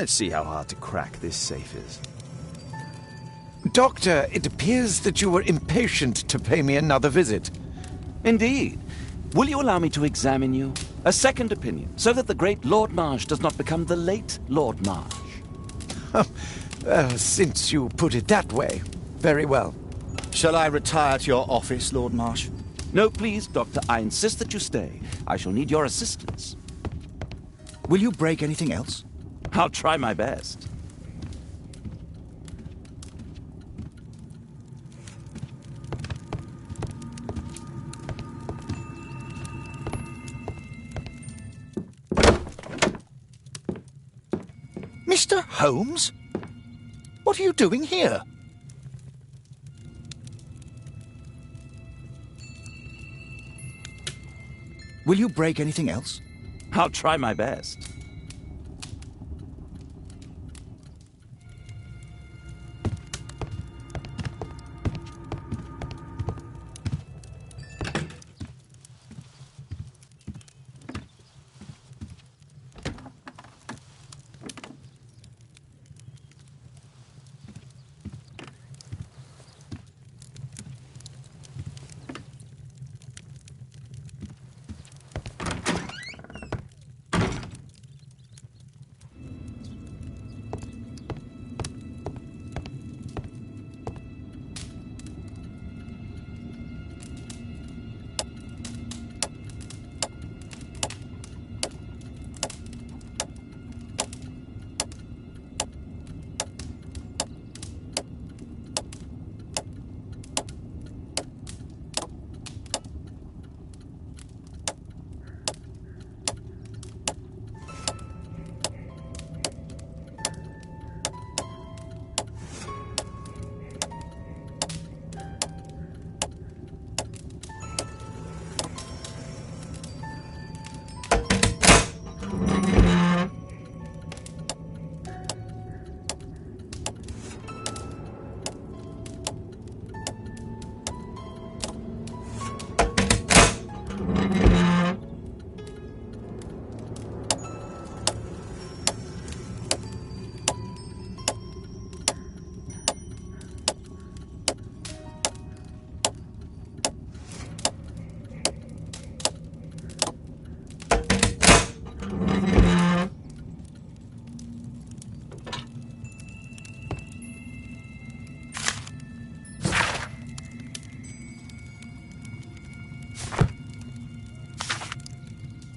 Let's see how hard to crack this safe is. Doctor, it appears that you were impatient to pay me another visit. Indeed. Will you allow me to examine you? A second opinion, so that the great Lord Marsh does not become the late Lord Marsh. Since you put it that way, very well. Shall I retire to your office, Lord Marsh? No, please, Doctor. I insist that you stay. I shall need your assistance. Will you break anything else? I'll try my best. Mr. Holmes? What are you doing here? Will you break anything else? I'll try my best.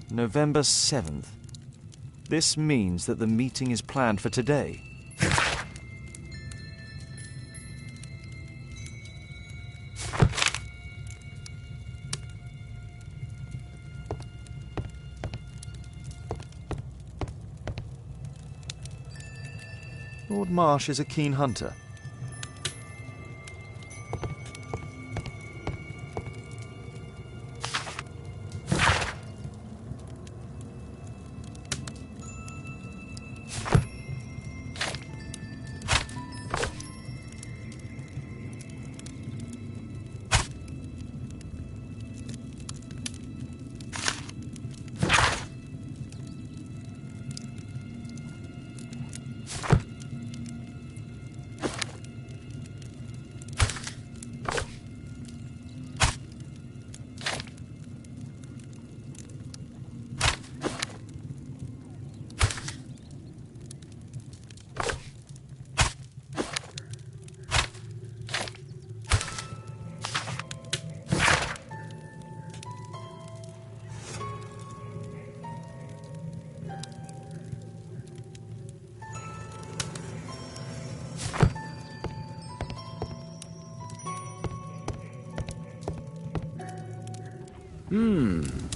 November 7th. This means that the meeting is planned for today. Lord Marsh is a keen hunter.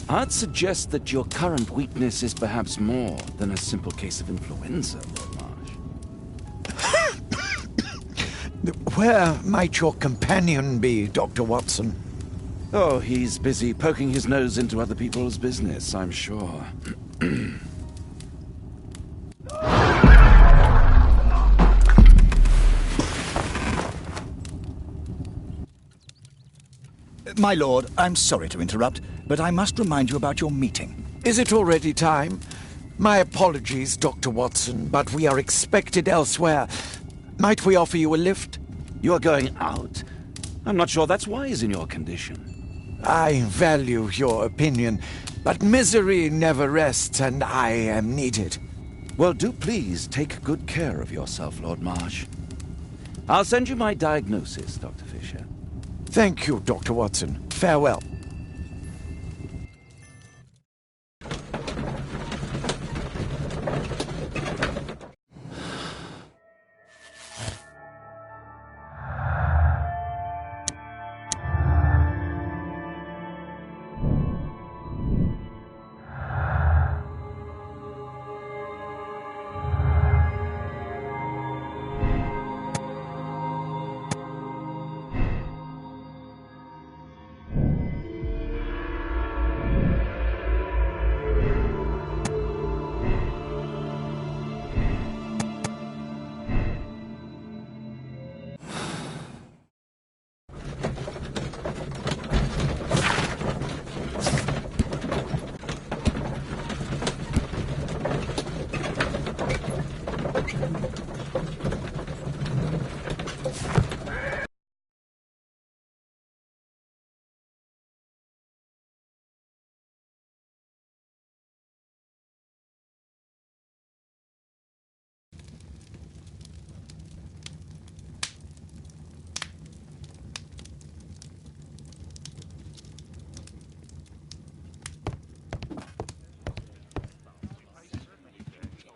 I'd suggest that your current weakness is perhaps more than a simple case of influenza, Lord Marsh. Where might your companion be, Dr. Watson? Oh, he's busy poking his nose into other people's business, I'm sure. My lord, I'm sorry to interrupt, but I must remind you about your meeting. Is it already time? My apologies, Dr. Watson, but we are expected elsewhere. Might we offer you a lift? You are going out? I'm not sure that's wise in your condition. I value your opinion, but misery never rests, and I am needed. Well, do please take good care of yourself, Lord Marsh. I'll send you my diagnosis, Dr. Fisher. Thank you, Dr. Watson. Farewell.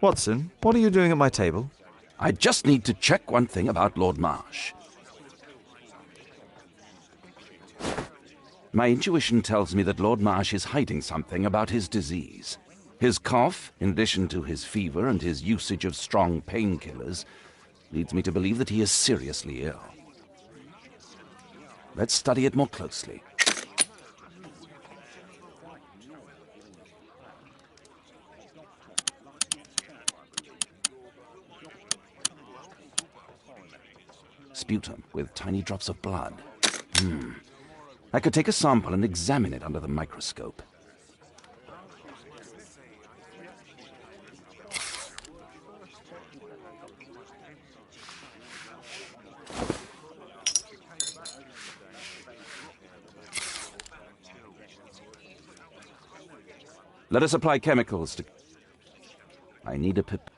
Watson, what are you doing at my table? I just need to check one thing about Lord Marsh. My intuition tells me that Lord Marsh is hiding something about his disease. His cough, in addition to his fever and his usage of strong painkillers, leads me to believe that he is seriously ill. Let's study it more closely. Sputum with tiny drops of blood. I could take a sample and examine it under the microscope. Let us apply chemicals to... I need a pip...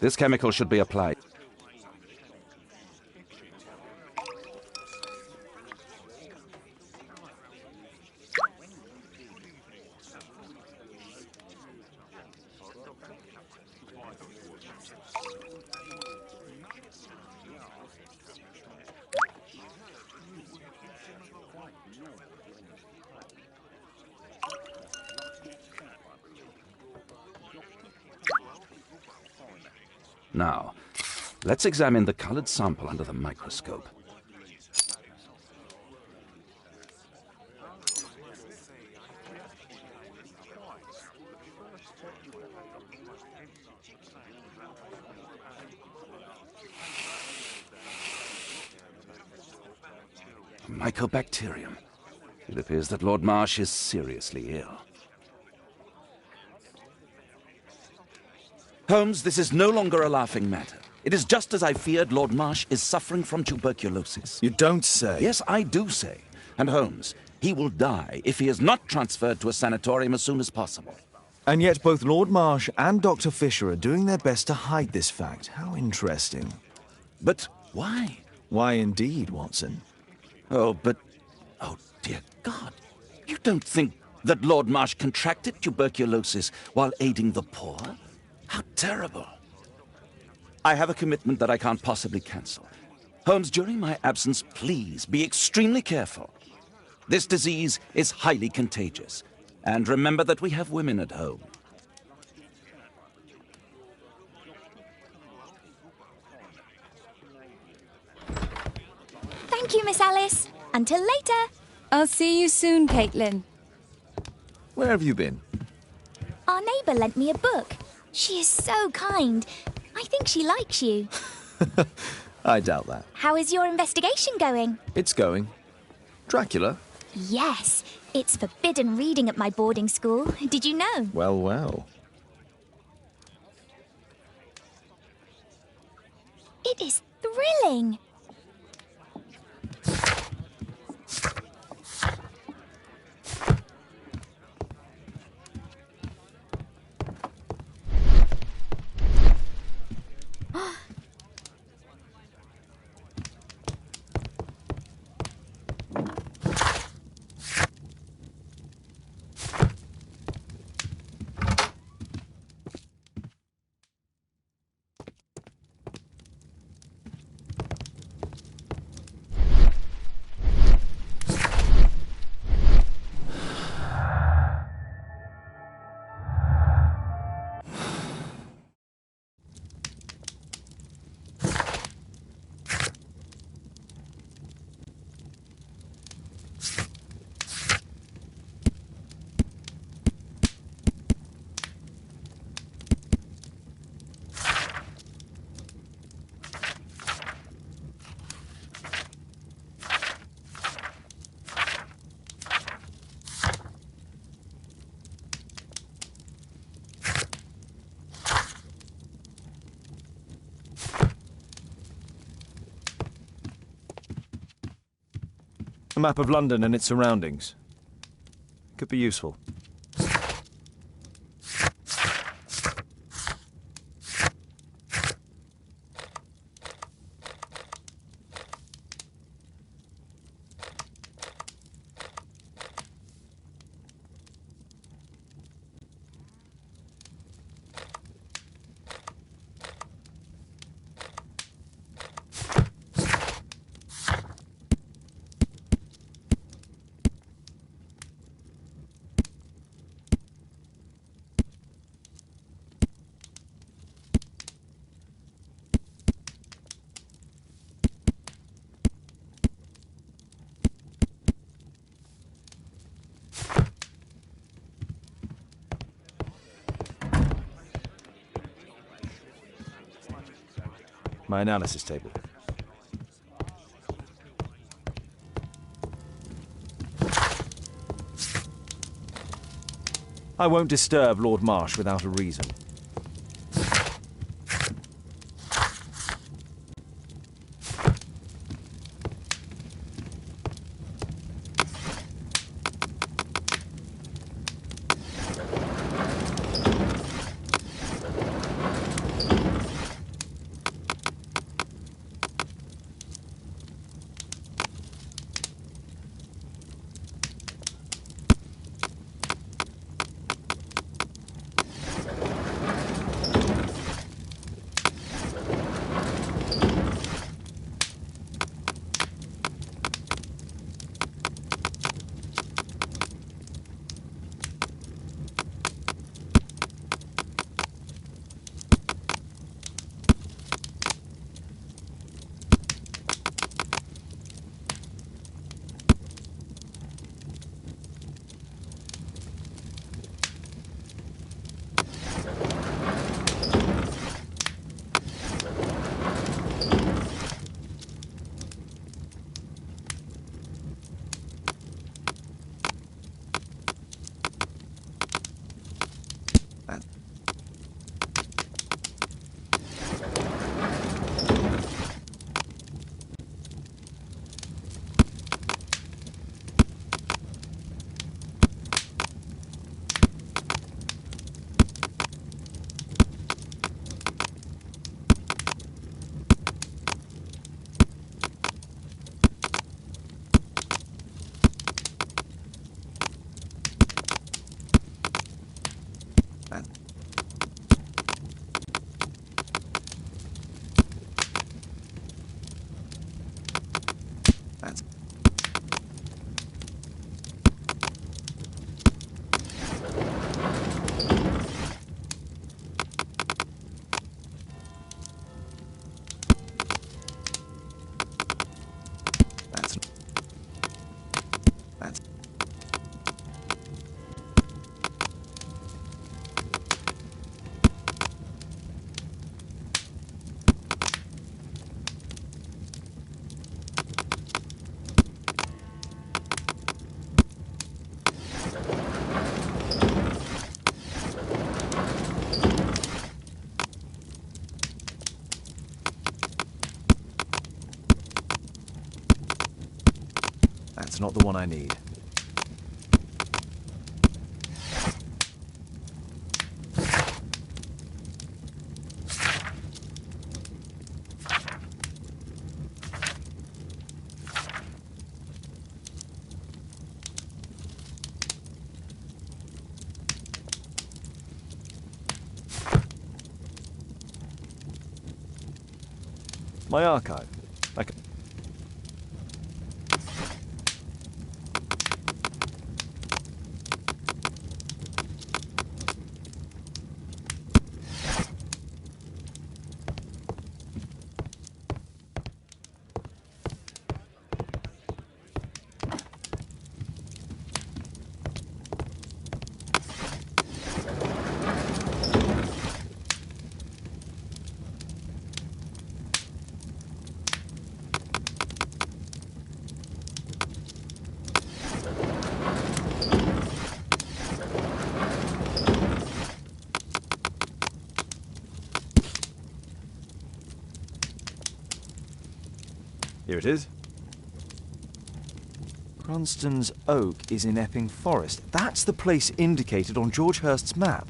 This chemical should be applied. Now, let's examine the colored sample under the microscope. Mycobacterium. It appears that Lord Marsh is seriously ill. Holmes, this is no longer a laughing matter. It is just as I feared. Lord Marsh is suffering from tuberculosis. You don't say. Yes, I do say. And Holmes, he will die if he is not transferred to a sanatorium as soon as possible. And yet both Lord Marsh and Dr. Fisher are doing their best to hide this fact. How interesting. But why? Why indeed, Watson? Oh, dear God. You don't think that Lord Marsh contracted tuberculosis while aiding the poor? How terrible. I have a commitment that I can't possibly cancel. Holmes, during my absence, please be extremely careful. This disease is highly contagious. And remember that we have women at home. Thank you, Miss Alice. Until later. I'll see you soon, Caitlin. Where have you been? Our neighbour lent me a book. She is so kind. I think she likes you. I doubt that. How is your investigation going? It's going. Dracula? Yes, it's forbidden reading at my boarding school. Did you know? Well, well. It is thrilling. A map of London and its surroundings. Could be useful. My analysis table. I won't disturb Lord Marsh without a reason. That's not the one I need. My archive. I can... Here it is. Cranston's Oak is in Epping Forest. That's the place indicated on George Hurst's map.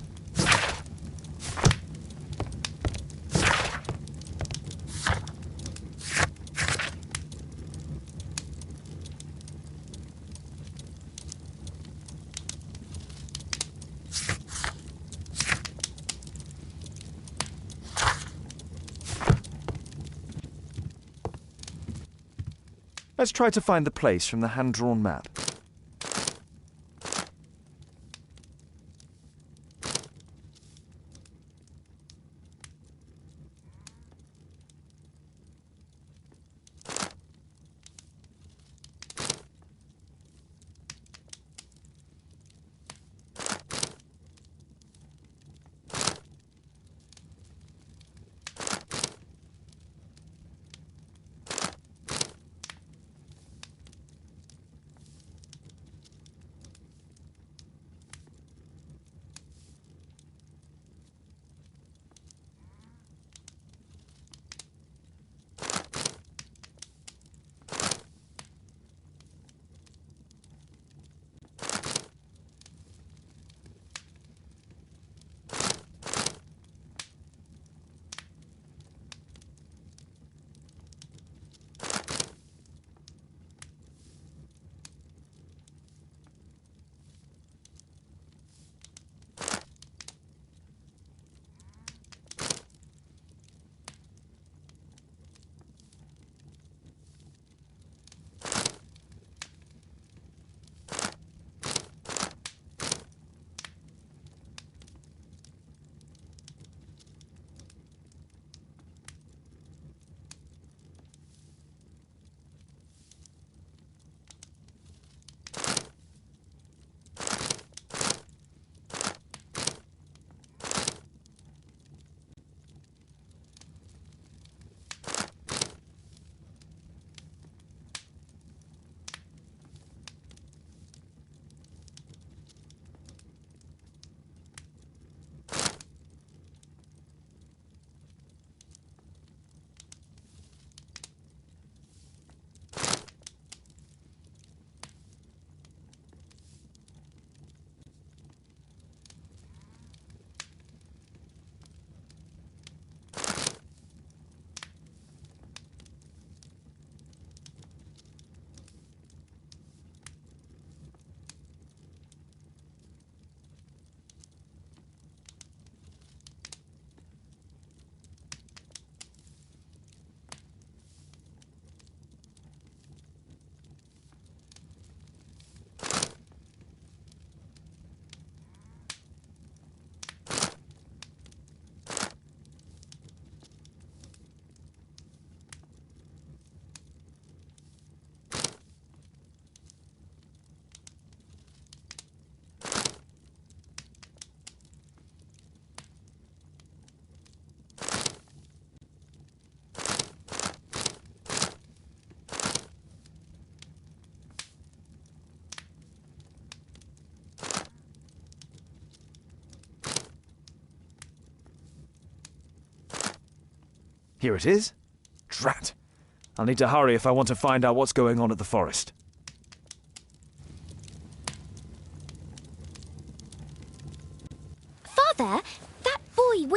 Let's try to find the place from the hand-drawn map. Here it is. Drat. I'll need to hurry if I want to find out what's going on at the forest.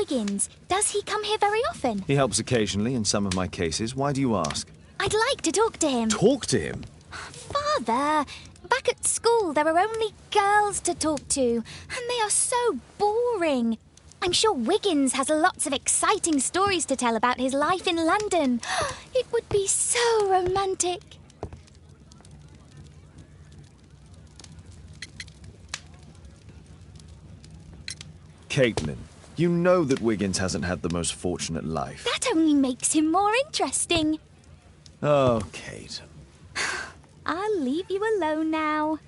Wiggins? Does he come here very often? He helps occasionally in some of my cases. Why do you ask? I'd like to talk to him. Talk to him? Father, back at school there are only girls to talk to, and they are so boring. I'm sure Wiggins has lots of exciting stories to tell about his life in London. It would be so romantic. Caitlin, you know that Wiggins hasn't had the most fortunate life. That only makes him more interesting. Oh, Kate. I'll leave you alone now.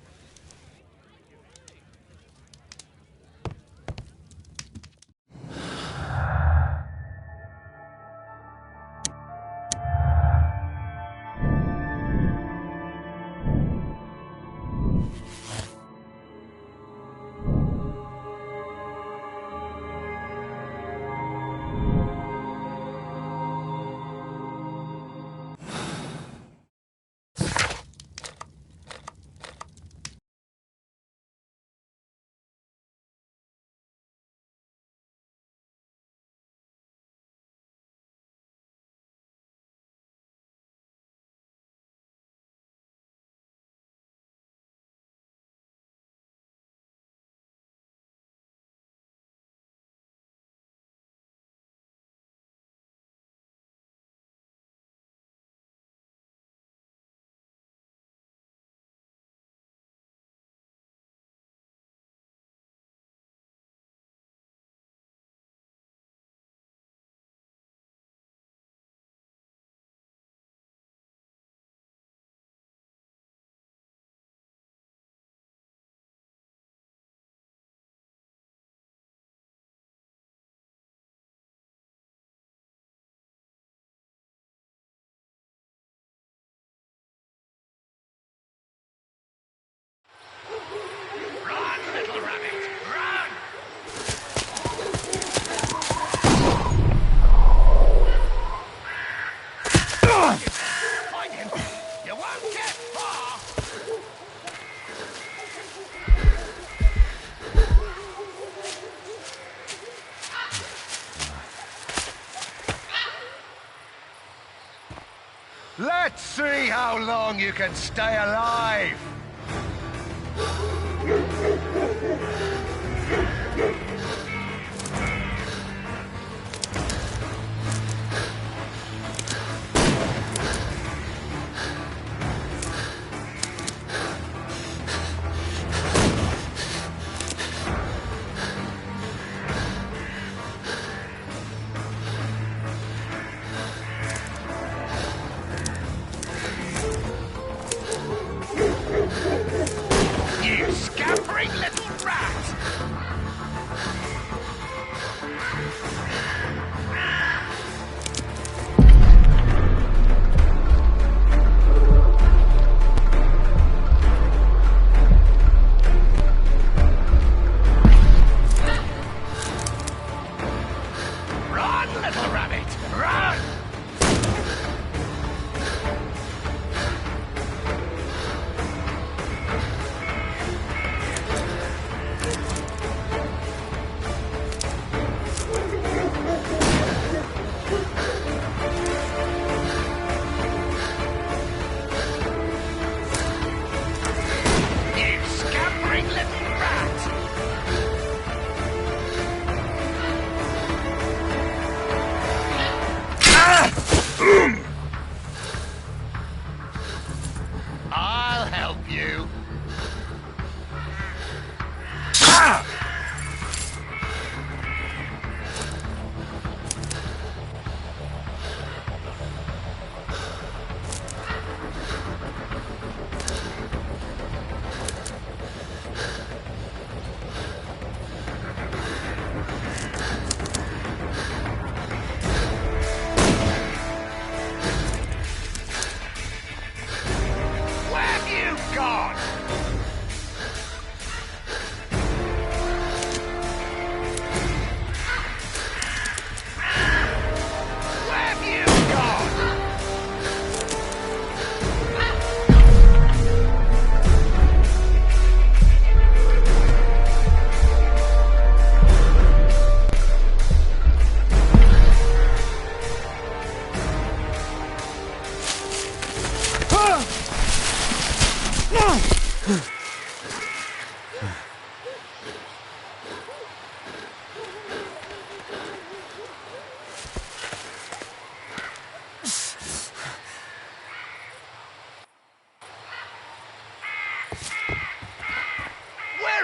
Let's see how long you can stay alive! You scampering little rat!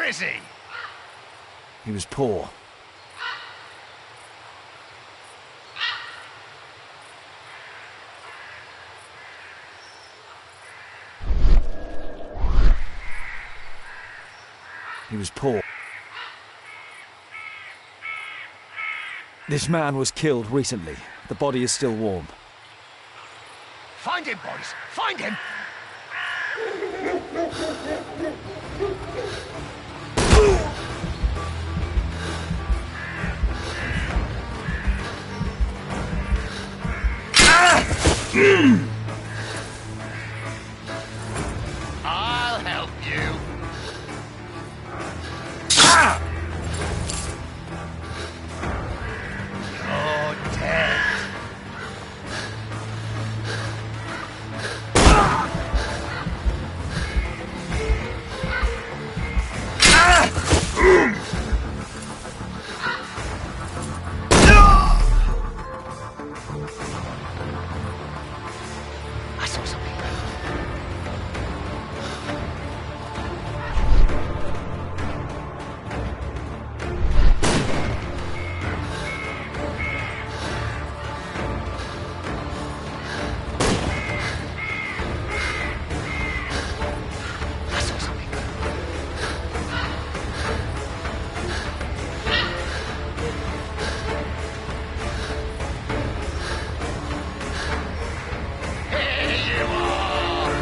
is he? He was poor. He was poor. This man was killed recently. The body is still warm. Find him, boys! Find him! I'll help you. You're dead. I saw something. I saw something. Here you are!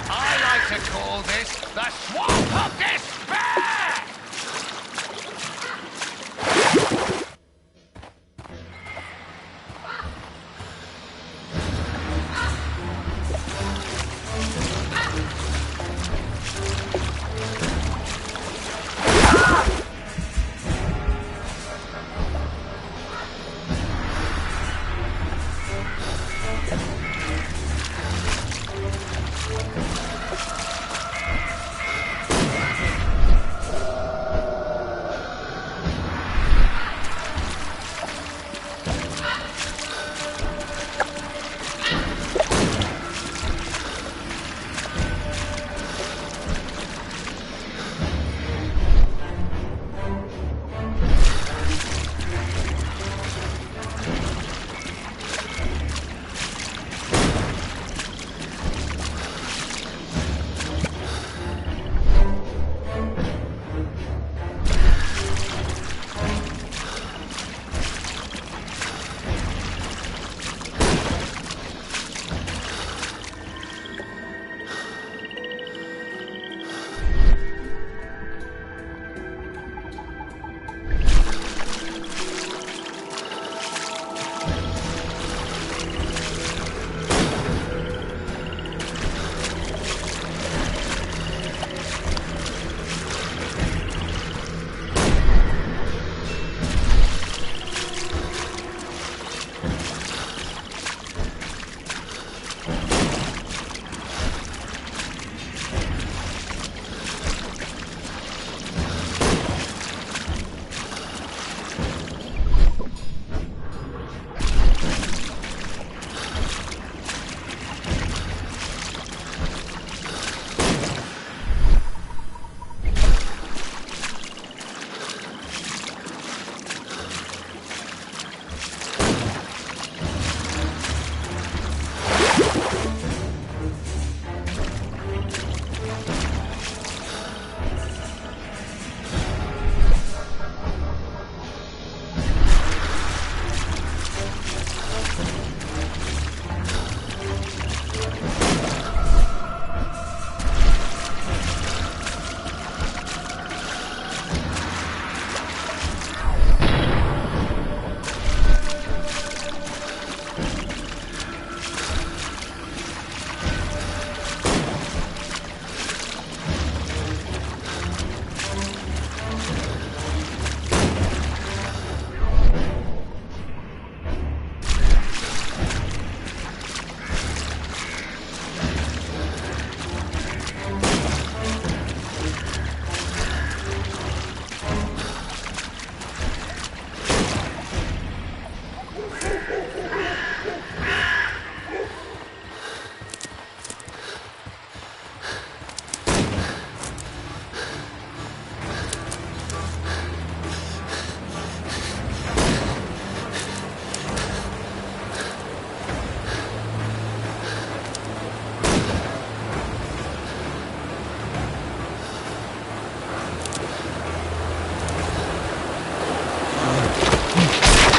I like to call this the Swamp of Despair!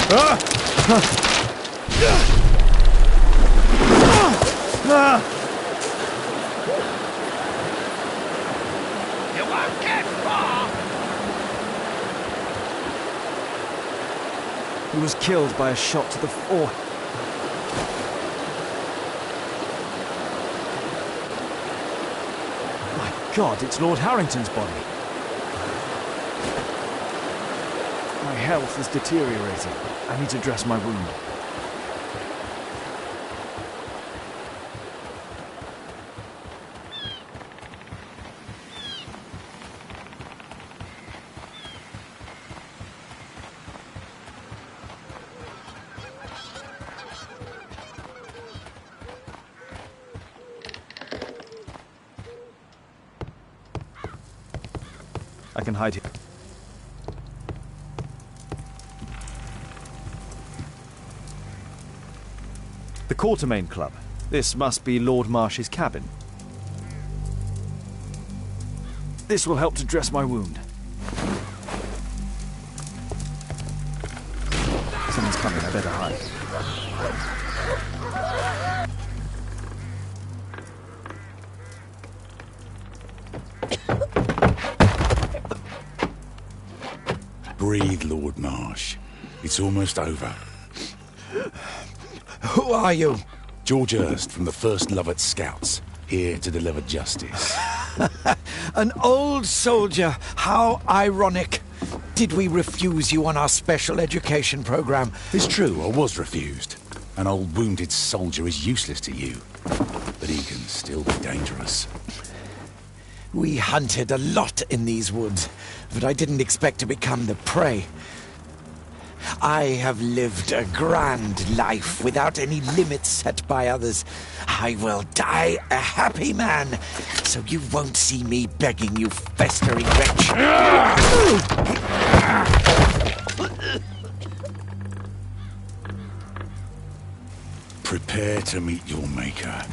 You won't get far! He was killed by a shot to the forehead. My God, it's Lord Harrington's body. My health is deteriorating. I need to dress my wound. I can hide here. The Quartermain Club. This must be Lord Marsh's cabin. This will help to dress my wound. Someone's coming, I better hide. Breathe, Lord Marsh. It's almost over. Who are you? George Hurst from the 1st Lovat Scouts, here to deliver justice. An old soldier. How ironic. Did we refuse you on our special education program? It's true, I was refused. An old wounded soldier is useless to you, but he can still be dangerous. We hunted a lot in these woods, but I didn't expect to become the prey. I have lived a grand life without any limits set by others. I will die a happy man, so you won't see me begging, you festering wretch. Prepare to meet your maker.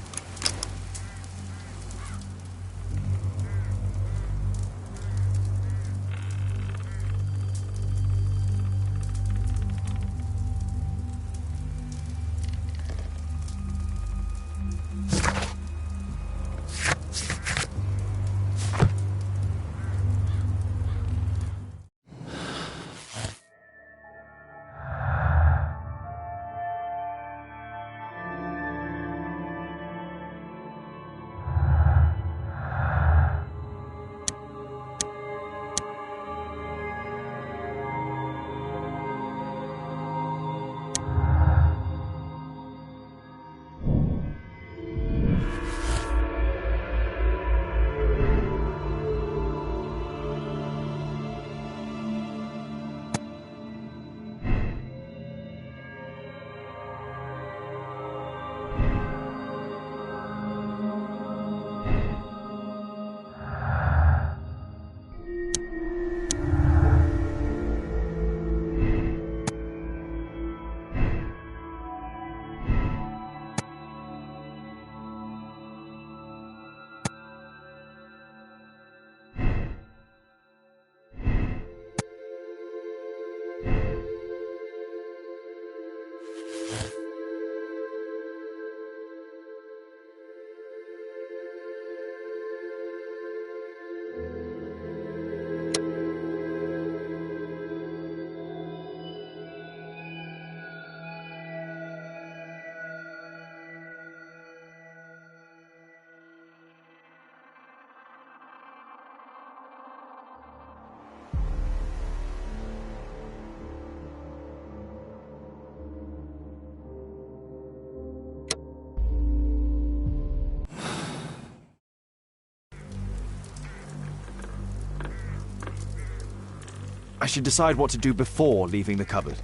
I should decide what to do before leaving the cupboard.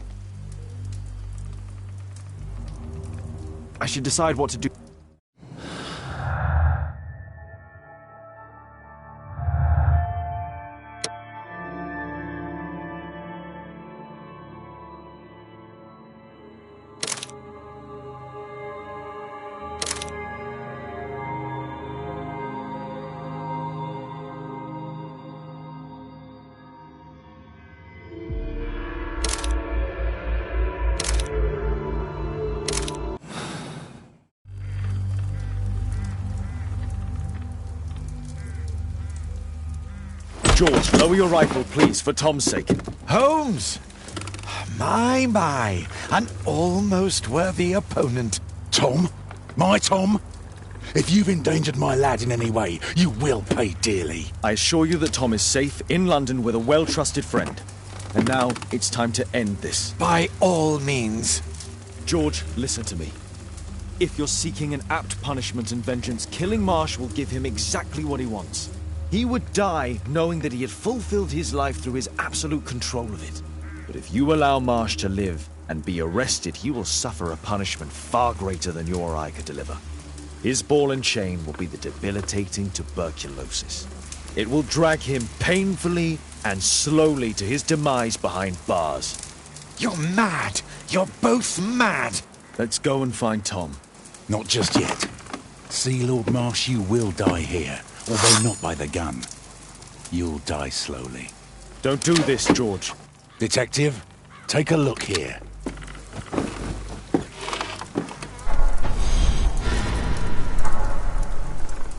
I should decide what to do. George, lower your rifle, please, for Tom's sake. Holmes! My, an almost worthy opponent. Tom? My Tom? If you've endangered my lad in any way, you will pay dearly. I assure you that Tom is safe in London with a well-trusted friend. And now it's time to end this. By all means. George, listen to me. If you're seeking an apt punishment and vengeance, killing Marsh will give him exactly what he wants. He would die knowing that he had fulfilled his life through his absolute control of it. But if you allow Marsh to live and be arrested, he will suffer a punishment far greater than you or I could deliver. His ball and chain will be the debilitating tuberculosis. It will drag him painfully and slowly to his demise behind bars. You're mad! You're both mad! Let's go and find Tom. Not just yet. See, Lord Marsh, you will die here, although not by the gun. You'll die slowly. Don't do this, George. Detective, take a look here.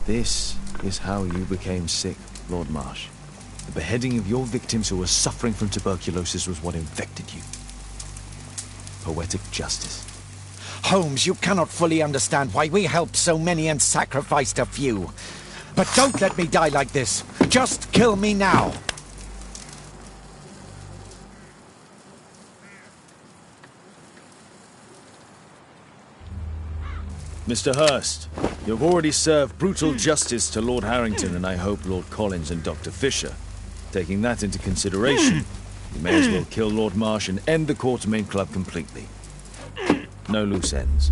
This is how you became sick, Lord Marsh. The beheading of your victims who were suffering from tuberculosis was what infected you. Poetic justice. Holmes, you cannot fully understand why we helped so many and sacrificed a few. But don't let me die like this. Just kill me now. Mr. Hurst, you've already served brutal justice to Lord Harrington and I hope Lord Collins and Dr. Fisher. Taking that into consideration, you may as well kill Lord Marsh and end the Quartermain Club completely. No loose ends.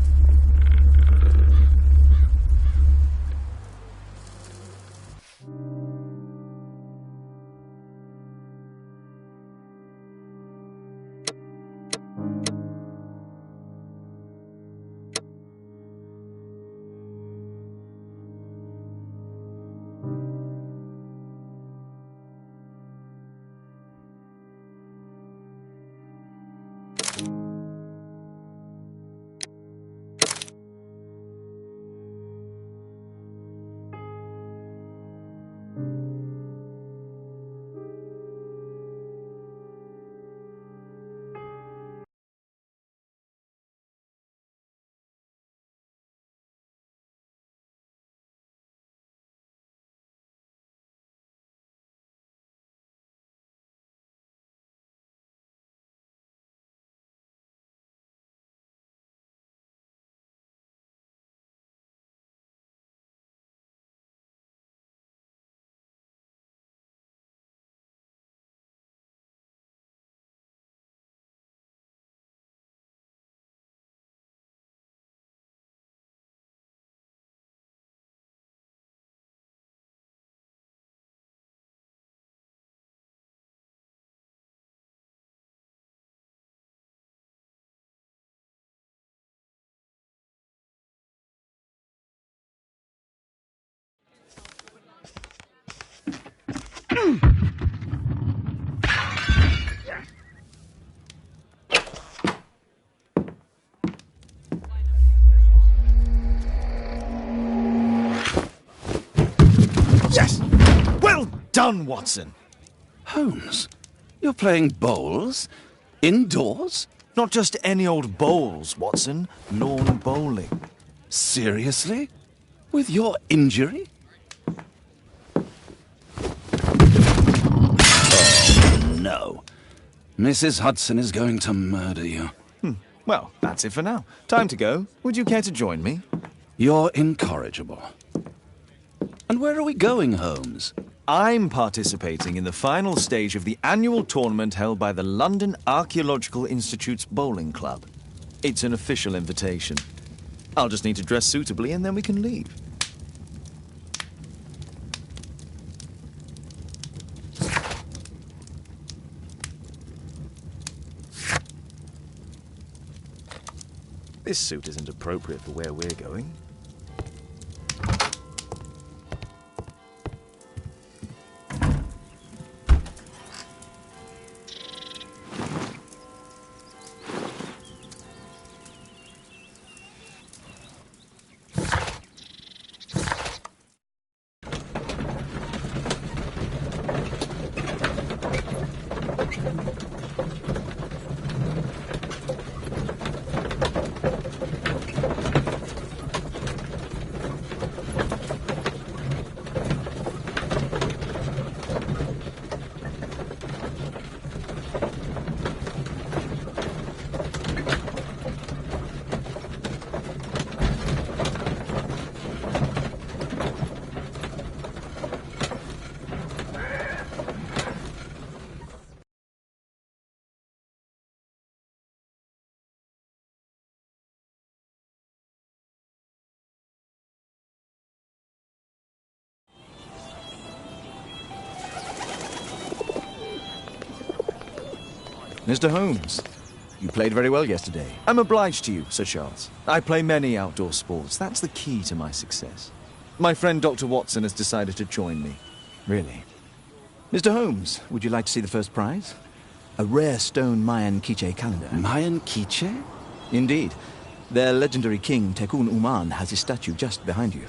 Yes! Well done, Watson! Holmes, you're playing bowls? Indoors? Not just any old bowls, Watson. Lawn bowling. Seriously? With your injury? Oh, no. Mrs. Hudson is going to murder you. Well, that's it for now. Time to go. Would you care to join me? You're incorrigible. And where are we going, Holmes? I'm participating in the final stage of the annual tournament held by the London Archaeological Institute's Bowling Club. It's an official invitation. I'll just need to dress suitably and then we can leave. This suit isn't appropriate for where we're going. Mr. Holmes, you played very well yesterday. I'm obliged to you, Sir Charles. I play many outdoor sports. That's the key to my success. My friend Dr. Watson has decided to join me. Really? Mr. Holmes, would you like to see the first prize? A rare stone Mayan Quiche calendar. Mayan Quiche? Indeed. Their legendary king, Tekun Uman, has his statue just behind you.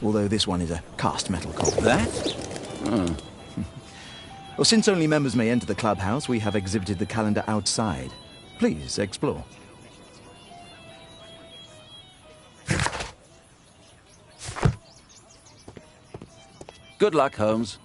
Although this one is a cast metal copy. That? Oh. Well, since only members may enter the clubhouse, we have exhibited the calendar outside. Please, explore. Good luck, Holmes.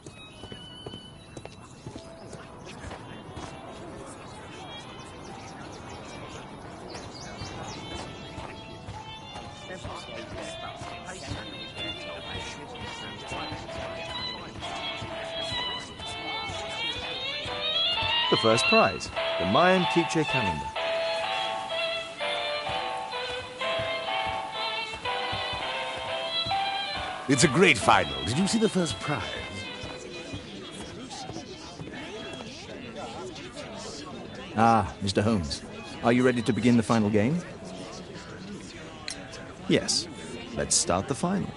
The first prize, the Mayan Quiche calendar. It's a great final. Did you see the first prize? Ah, Mr. Holmes. Are you ready to begin the final game? Yes, let's start the final.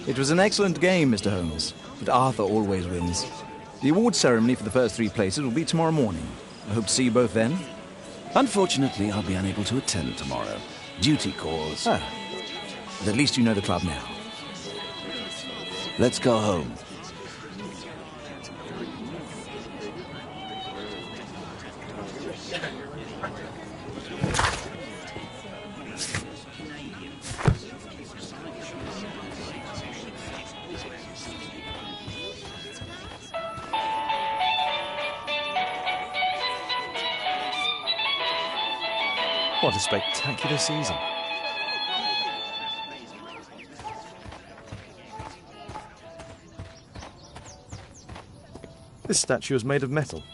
It was an excellent game, Mr. Holmes, but Arthur always wins. The award ceremony for the first 3 places will be tomorrow morning. I hope to see you both then. Unfortunately, I'll be unable to attend tomorrow. Duty calls. Ah, but at least you know the club now. Let's go home. What a spectacular season. This statue is made of metal.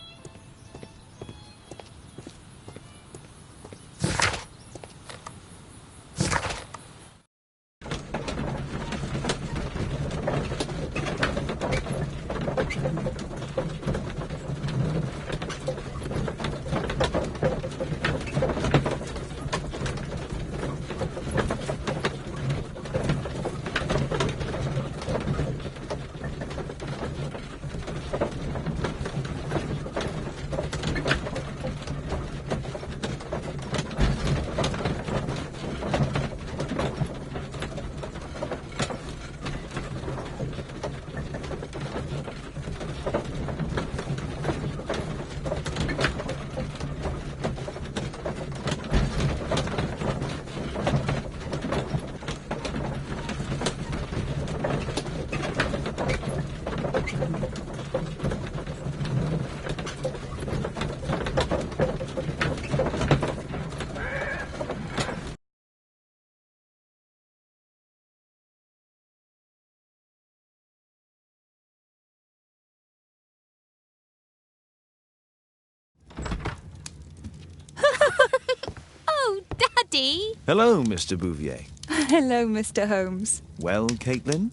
Oh, Daddy! Hello, Mr. Bouvier. Hello, Mr. Holmes. Well, Caitlin?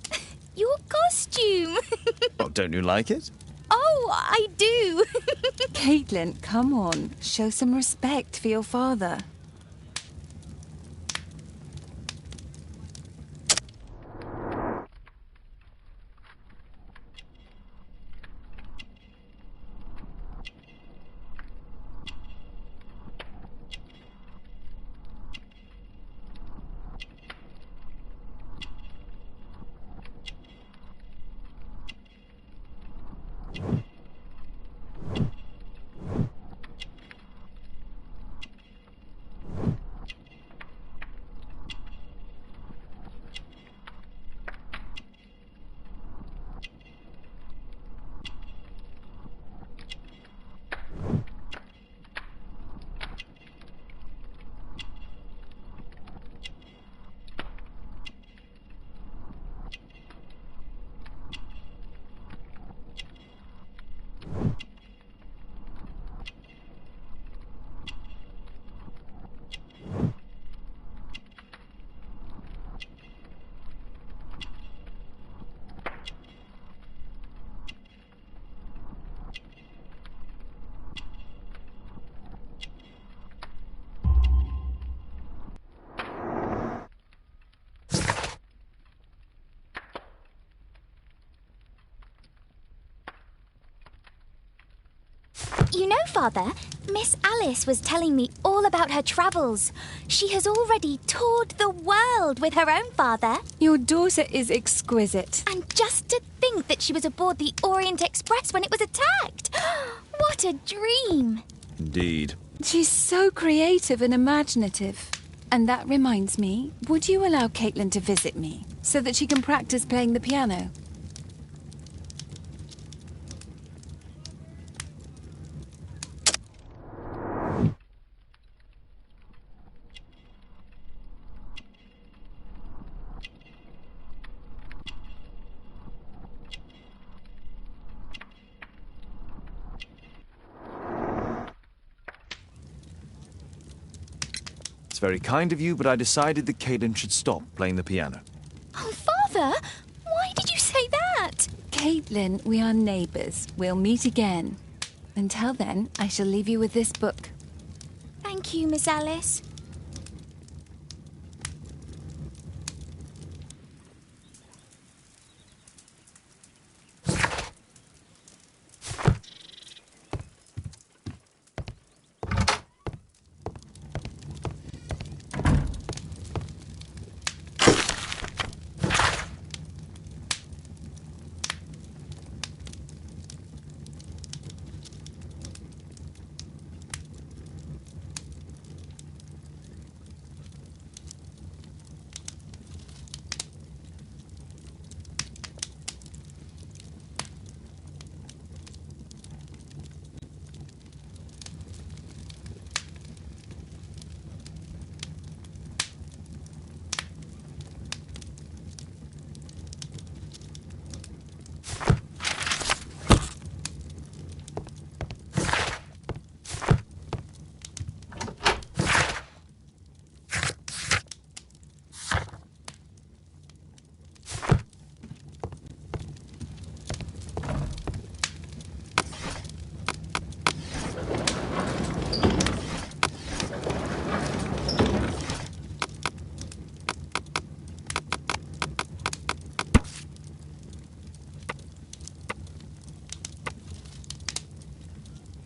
Your costume! Oh, don't you like it? Oh, I do! Caitlin, come on. Show some respect for your father. You know, Father, Miss Alice was telling me all about her travels. She has already toured the world with her own father. Your daughter is exquisite. And just to think that she was aboard the Orient Express when it was attacked. What a dream. Indeed. She's so creative and imaginative. And that reminds me, would you allow Caitlin to visit me so that she can practice playing the piano? It's very kind of you, but I decided that Caitlin should stop playing the piano. Oh, Father, why did you say that? Caitlin, we are neighbours. We'll meet again. Until then, I shall leave you with this book. Thank you, Miss Alice.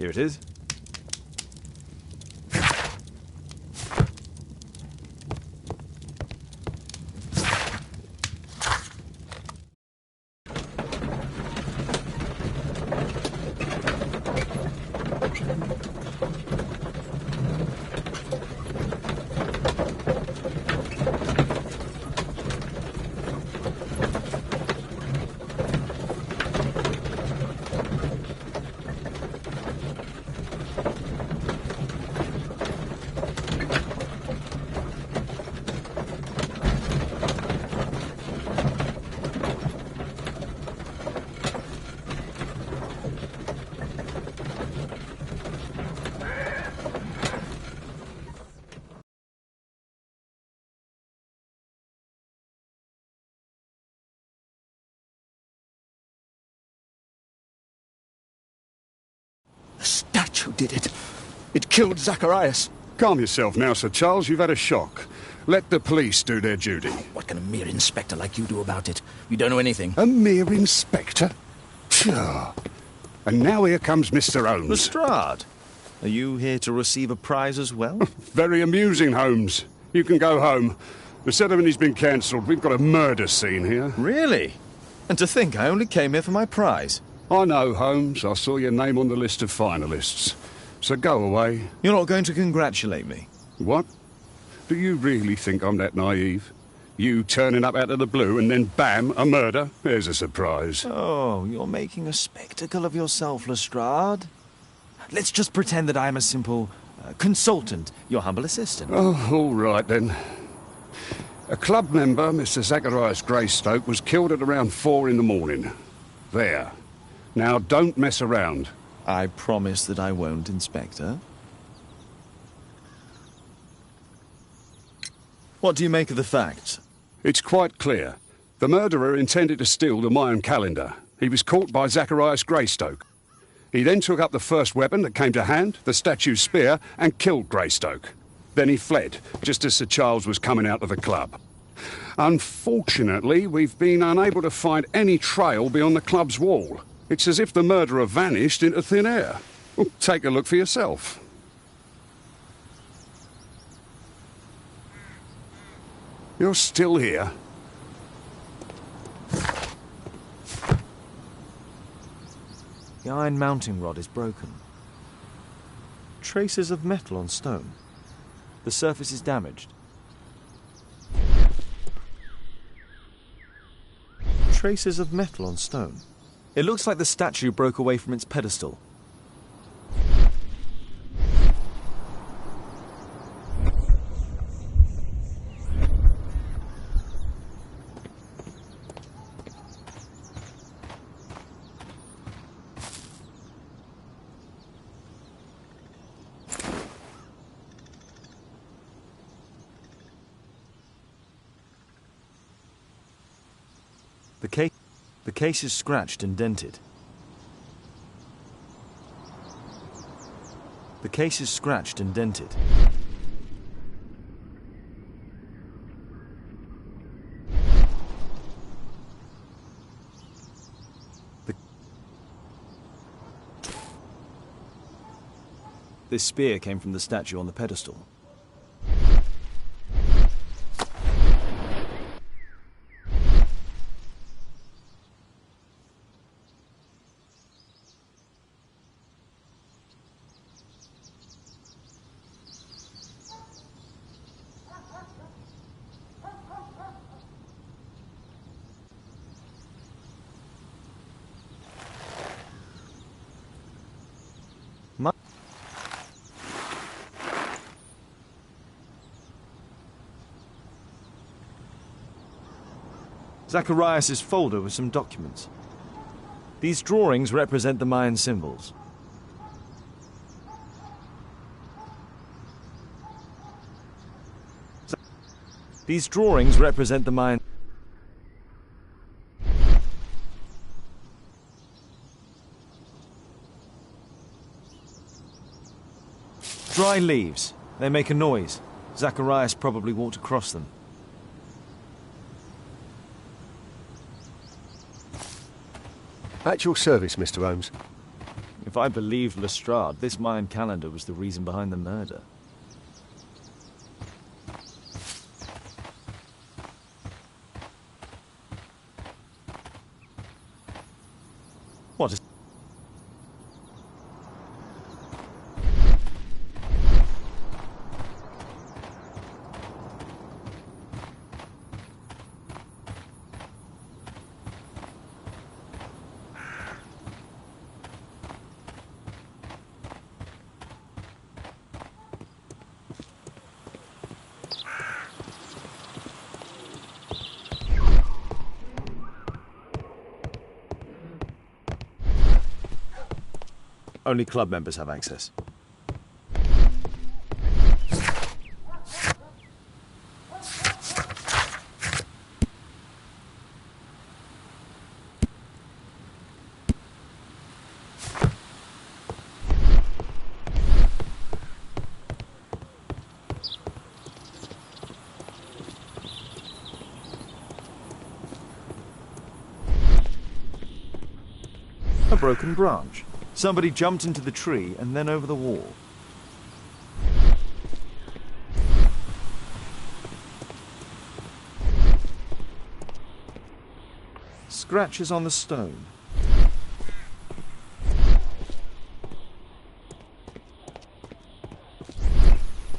Here it is. The statue did it. It killed Zacharias. Calm yourself now, Sir Charles. You've had a shock. Let the police do their duty. What can a mere inspector like you do about it? You don't know anything. A mere inspector? Phew. And now here comes Mr. Holmes. Lestrade, are you here to receive a prize as well? Very amusing, Holmes. You can go home. The ceremony's been cancelled. We've got a murder scene here. Really? And to think I only came here for my prize. I know, Holmes. I saw your name on the list of finalists. So go away. You're not going to congratulate me? What? Do you really think I'm that naive? You turning up out of the blue and then bam, a murder? There's a surprise. Oh, you're making a spectacle of yourself, Lestrade. Let's just pretend that I'm a simple consultant, your humble assistant. Oh, all right then. A club member, Mr. Zacharias Greystoke, was killed at around 4 in the morning. There. Now, don't mess around. I promise that I won't, Inspector. What do you make of the facts? It's quite clear. The murderer intended to steal the Mayan calendar. He was caught by Zacharias Greystoke. He then took up the first weapon that came to hand, the statue's spear, and killed Greystoke. Then he fled, just as Sir Charles was coming out of the club. Unfortunately, we've been unable to find any trail beyond the club's wall. It's as if the murderer vanished into thin air. Well, take a look for yourself. You're still here? The iron mounting rod is broken. Traces of metal on stone. The surface is damaged. Traces of metal on stone. It looks like the statue broke away from its pedestal. The case is scratched and dented. The case is scratched and dented. This spear came from the statue on the pedestal. Zacharias' folder with some documents. These drawings represent the Mayan symbols. These drawings represent the Mayan... Dry leaves. They make a noise. Zacharias probably walked across them. At your service, Mr. Holmes. If I believed Lestrade, this Mayan calendar was the reason behind the murder. What is... Only club members have access. A broken branch. Somebody jumped into the tree and then over the wall. Scratches on the stone.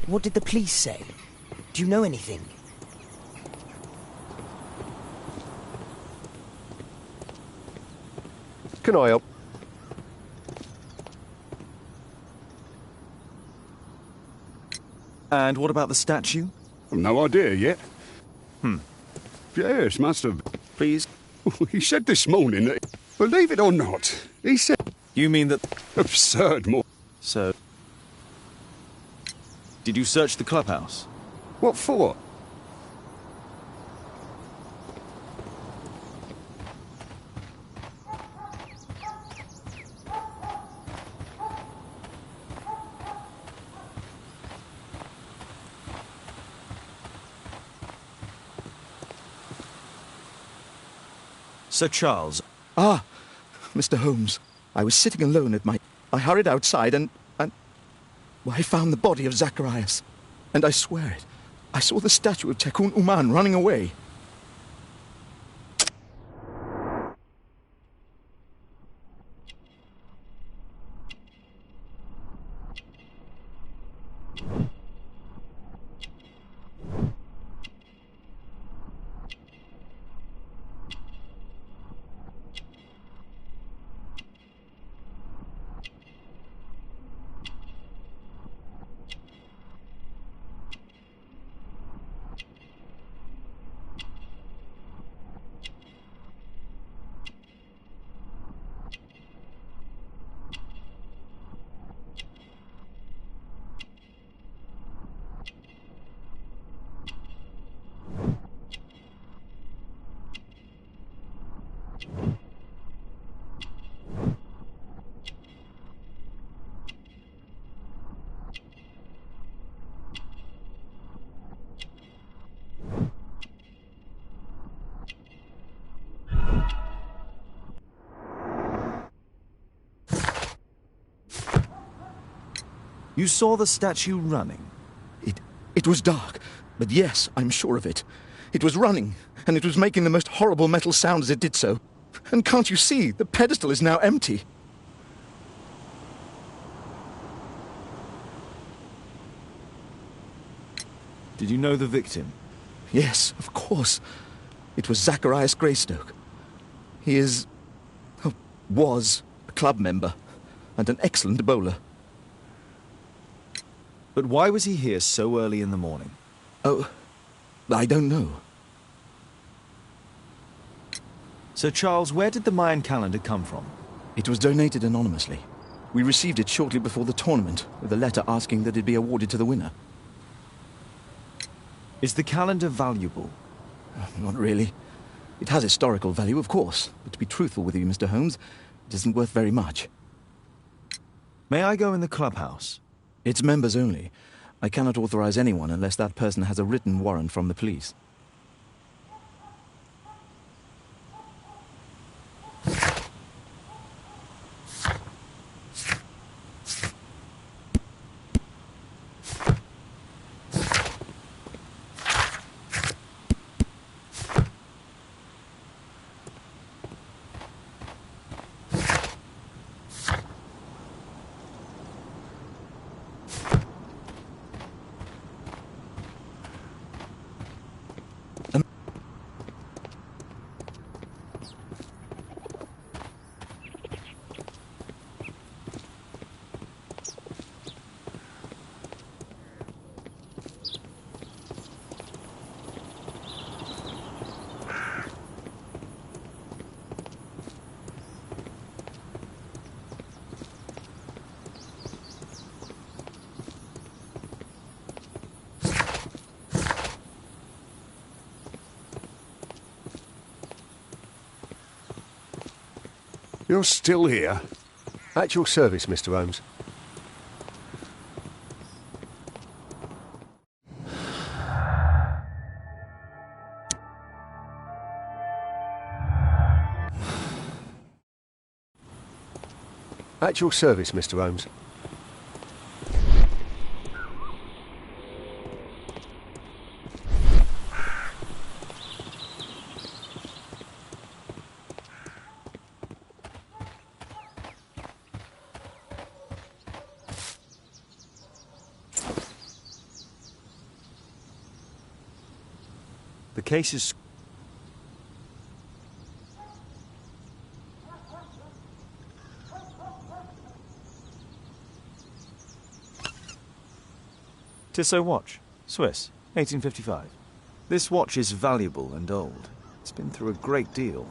What did the police say? Do you know anything? Can I help? And what about the statue? I've no idea yet. Yes, must have. Please? He said this morning that, believe it or not, he said... You mean that... Absurd more. So... Did you search the clubhouse? What for? Sir Charles. Ah, Mr. Holmes. I was sitting alone at my... I hurried outside and... Well, I found the body of Zacharias. And I swear it, I saw the statue of Tekun Uman running away. You saw the statue running? It was dark, but yes, I'm sure of it. It was running, and it was making the most horrible metal sound as it did so. And can't you see, the pedestal is now empty. Did you know the victim? Yes, of course. It was Zacharias Greystoke. He is... was a club member, and an excellent bowler. But why was he here so early in the morning? Oh, I don't know. Sir Charles, where did the Mayan calendar come from? It was donated anonymously. We received it shortly before the tournament, with a letter asking that it be awarded to the winner. Is the calendar valuable? Not really. It has historical value, of course, but to be truthful with you, Mr. Holmes, it isn't worth very much. May I go in the clubhouse? It's members only. I cannot authorize anyone unless that person has a written warrant from the police. You're still here? At your service, Mr. Holmes. At your service, Mr. Holmes. The case is... Tissot watch, Swiss, 1855. This watch is valuable and old. It's been through a great deal.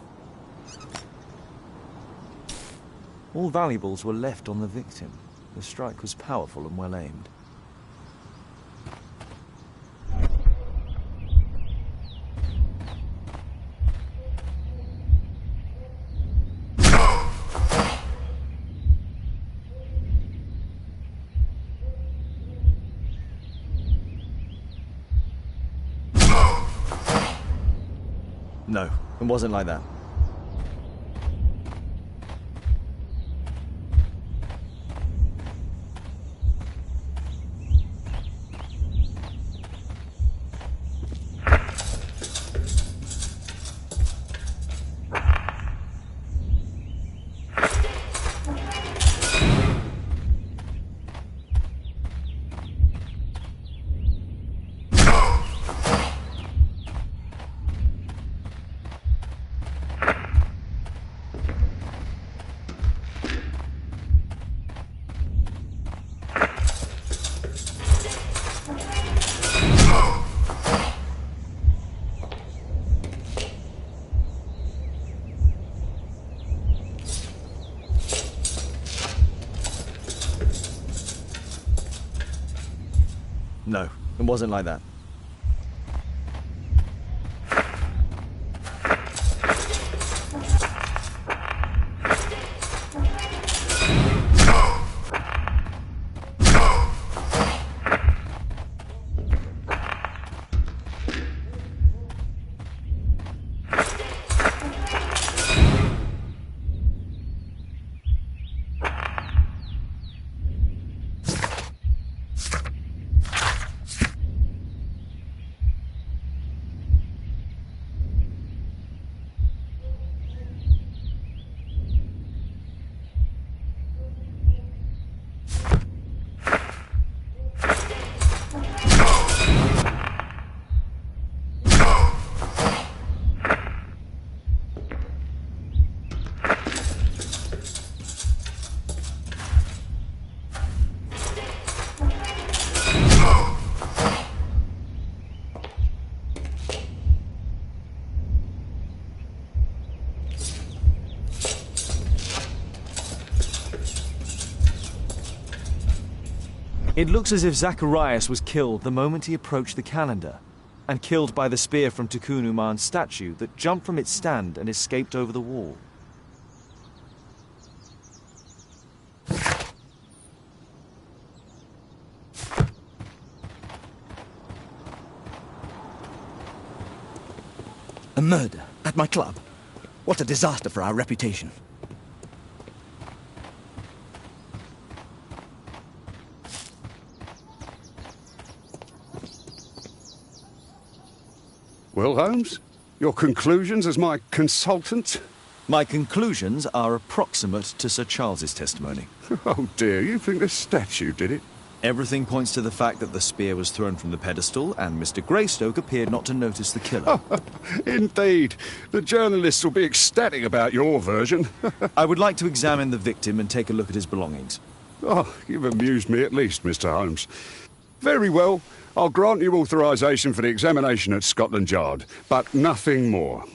All valuables were left on the victim. The strike was powerful and well aimed. No, it wasn't like that. No, it wasn't like that. It looks as if Zacharias was killed the moment he approached the calendar, and killed by the spear from Tikkun Uman's statue that jumped from its stand and escaped over the wall. A murder at my club. What a disaster for our reputation. Well, Holmes, your conclusions as my consultant? My conclusions are approximate to Sir Charles's testimony. Oh dear, you think the statue did it? Everything points to the fact that the spear was thrown from the pedestal and Mr. Greystoke appeared not to notice the killer. Indeed. The journalists will be ecstatic about your version. I would like to examine the victim and take a look at his belongings. Oh, you've amused me at least, Mr. Holmes. Very well. I'll grant you authorization for the examination at Scotland Yard, but nothing more.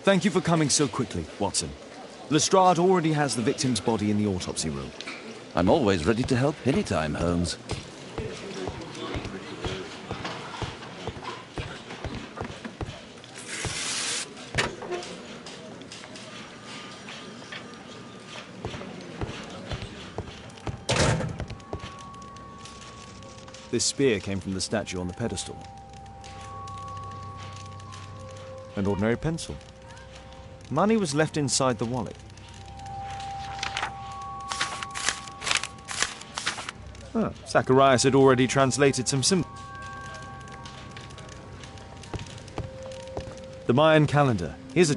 Thank you for coming so quickly, Watson. Lestrade already has the victim's body in the autopsy room. I'm always ready to help anytime, Holmes. This spear came from the statue on the pedestal. An ordinary pencil. Money was left inside the wallet. Zacharias had already translated some symbols. The Mayan calendar. Here's a...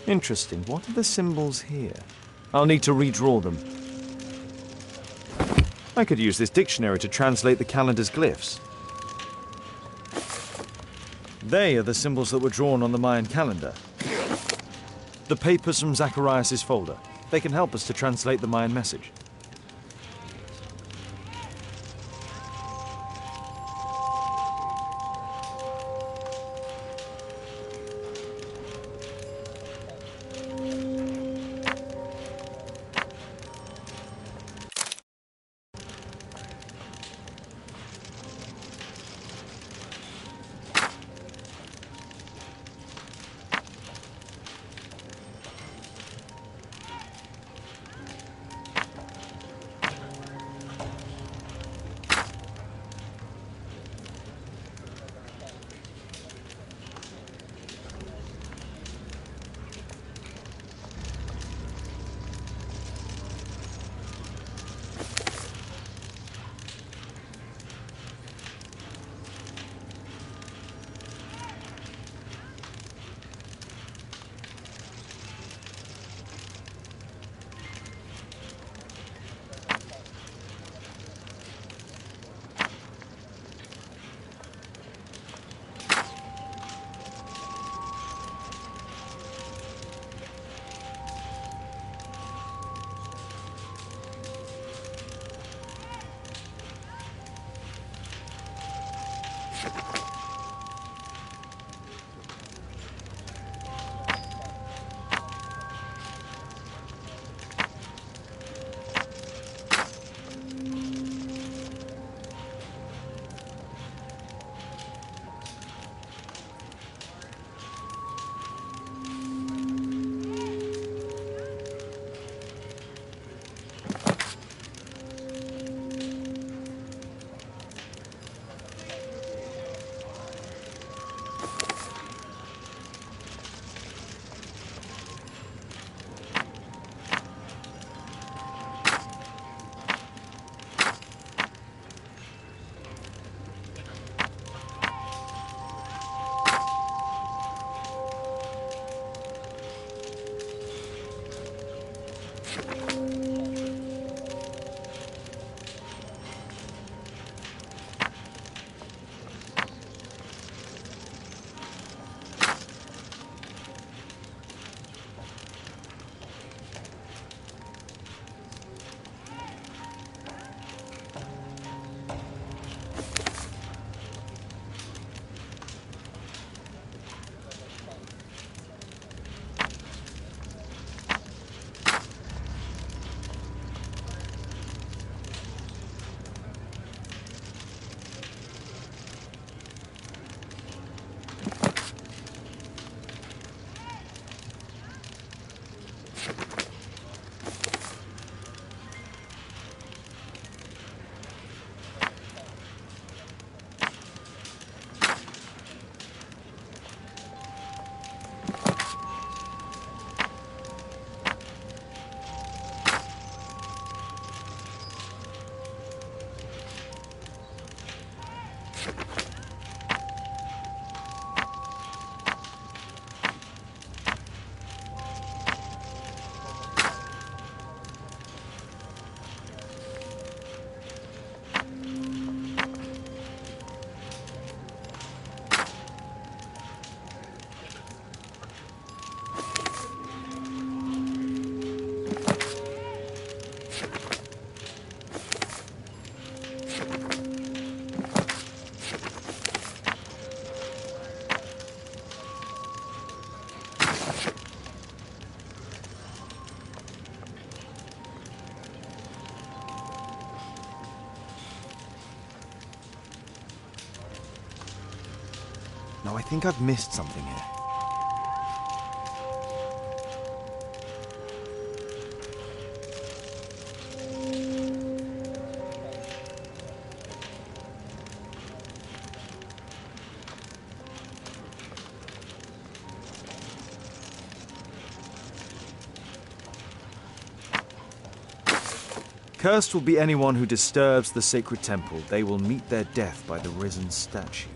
Interesting. What are the symbols here? I'll need to redraw them. I could use this dictionary to translate the calendar's glyphs. They are the symbols that were drawn on the Mayan calendar. The papers from Zacharias' folder. They can help us to translate the Mayan message. No, I think I've missed something here. Cursed will be anyone who disturbs the sacred temple. They will meet their death by the risen statue.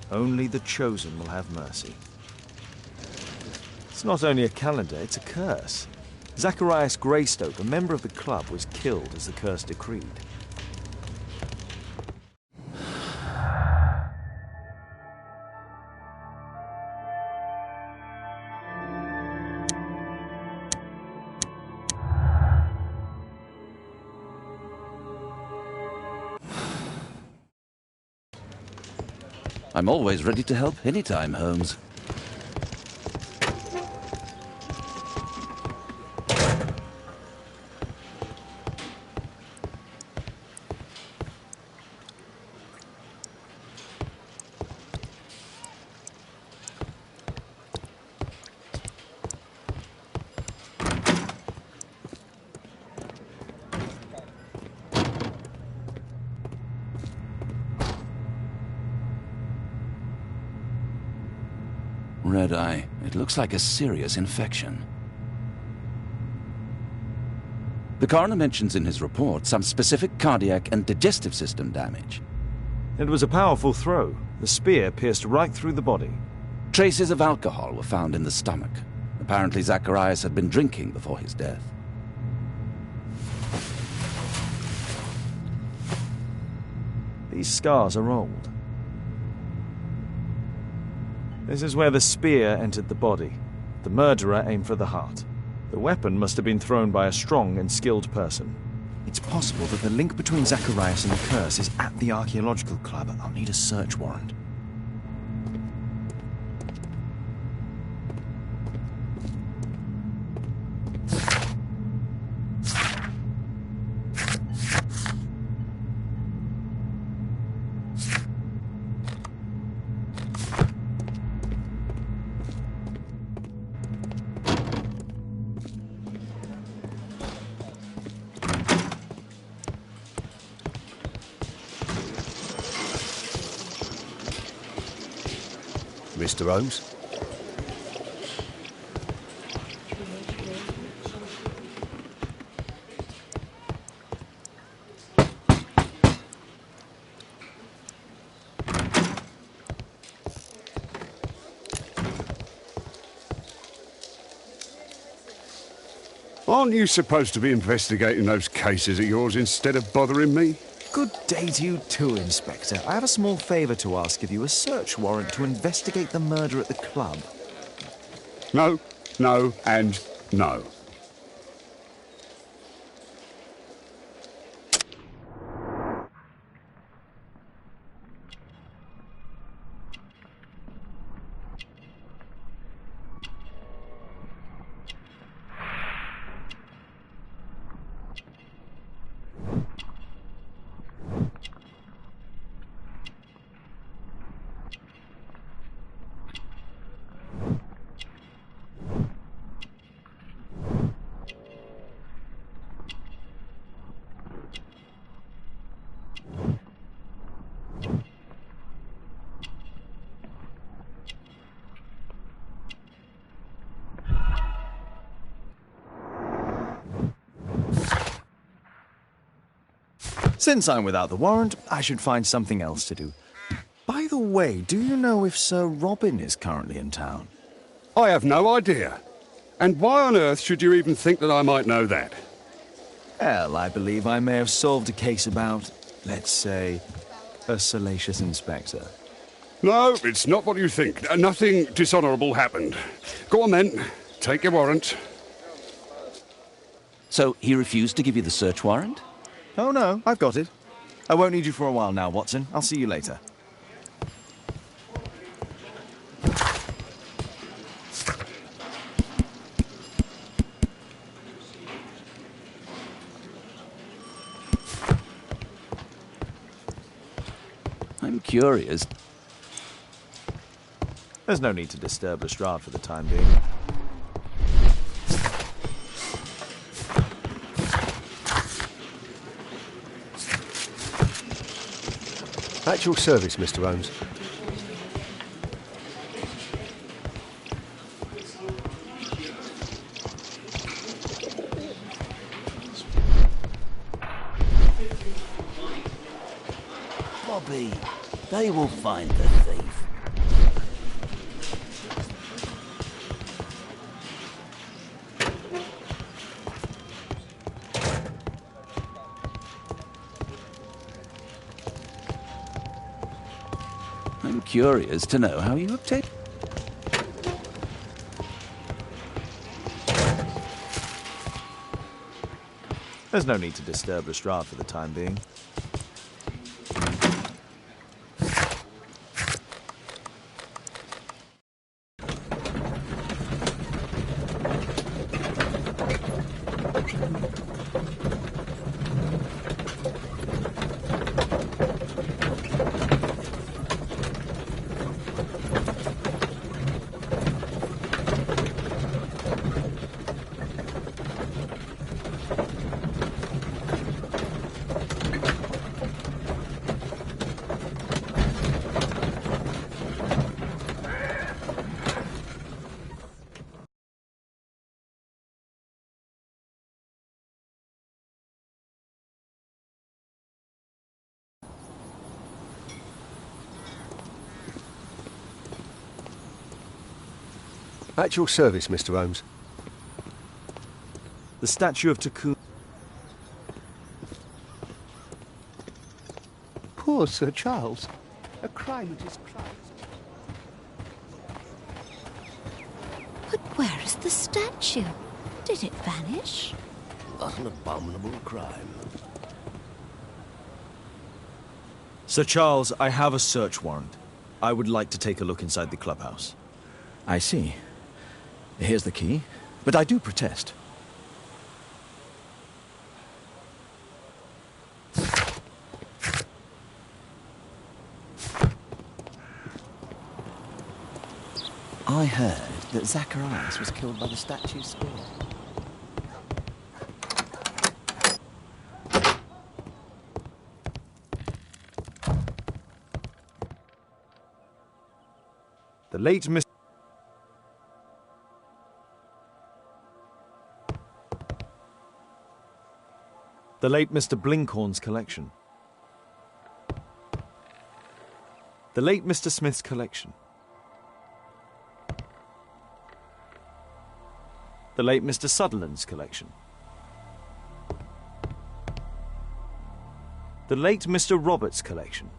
Only the chosen will have mercy. It's not only a calendar, it's a curse. Zacharias Greystoke, a member of the club, was killed as the curse decreed. I'm always ready to help anytime, Holmes. Red eye. It looks like a serious infection. The coroner mentions in his report some specific cardiac and digestive system damage. It was a powerful throw. The spear pierced right through the body. Traces of alcohol were found in the stomach. Apparently Zacharias had been drinking before his death. These scars are old. This is where the spear entered the body. The murderer aimed for the heart. The weapon must have been thrown by a strong and skilled person. It's possible that the link between Zacharias and the curse is at the archaeological club. I'll need a search warrant. Mr. Holmes? Aren't you supposed to be investigating those cases of yours instead of bothering me? Good day to you too, Inspector. I have a small favour to ask of you, a search warrant to investigate the murder at the club. No, no, and no. Since I'm without the warrant, I should find something else to do. By the way, do you know if Sir Robin is currently in town? I have no idea. And why on earth should you even think that I might know that? Well, I believe I may have solved a case about, let's say, a salacious inspector. No, it's not what you think. Nothing dishonourable happened. Go on then, take your warrant. So he refused to give you the search warrant? Oh no, I've got it. I won't need you for a while now, Watson. I'll see you later. I'm curious. There's no need to disturb Lestrade for the time being. At your service, Mr. Holmes. Bobby, they will find the thief. I'm curious to know how you obtained. There's no need to disturb Lestrade for the time being. At your service, Mr. Holmes. The statue of Takun. Poor Sir Charles. A crime at his price. But where is the statue? Did it vanish? What an abominable crime. Sir Charles, I have a search warrant. I would like to take a look inside the clubhouse. I see. Here's the key, but I do protest. I heard that Zacharias was killed by the statue's spear. The late Mr. The late Mr. Blinkhorn's collection. The late Mr. Smith's collection. The late Mr. Sutherland's collection. The late Mr. Roberts' collection.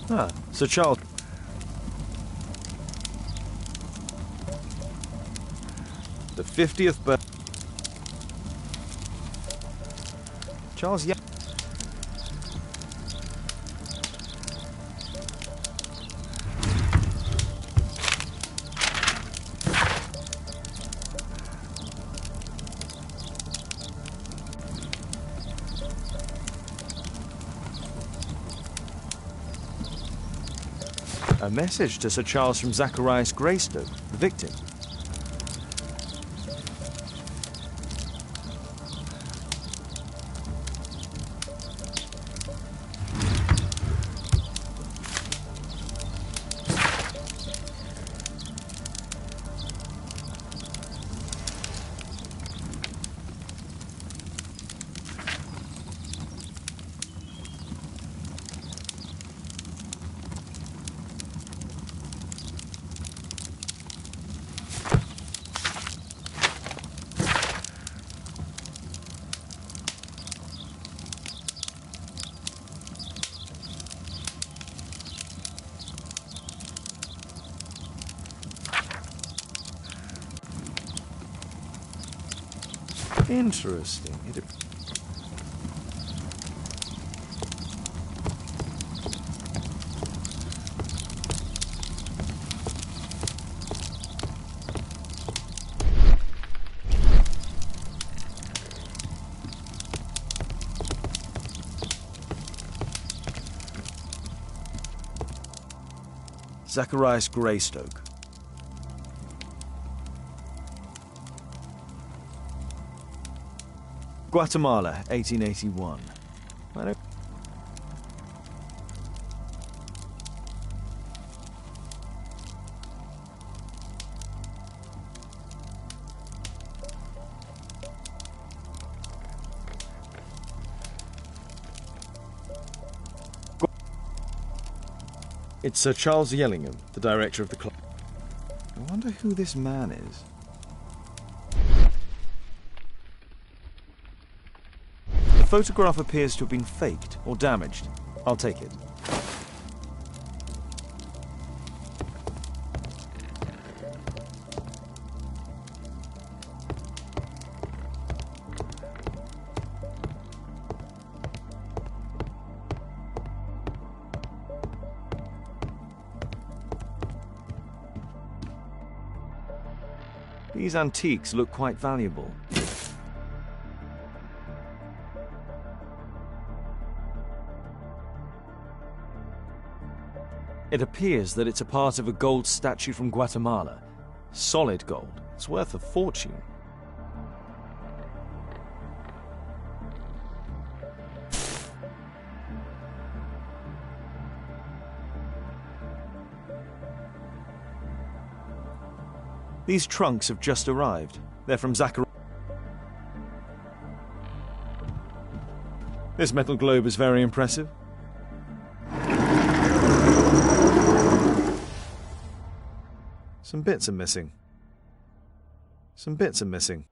Ah, Sir Charles. The 50th birthday. Charles, yeah. A message to Sir Charles from Zacharias Greystoke, the victim. Interesting. Zacharias Greystoke. Guatemala, 1881. I don't... It's Sir Charles Yellingham, the director of the club. I wonder who this man is. The photograph appears to have been faked or damaged. I'll take it. These antiques look quite valuable. It appears that it's a part of a gold statue from Guatemala. Solid gold. It's worth a fortune. These trunks have just arrived. They're from Zacharias. This metal globe is very impressive. Some bits are missing. Some bits are missing.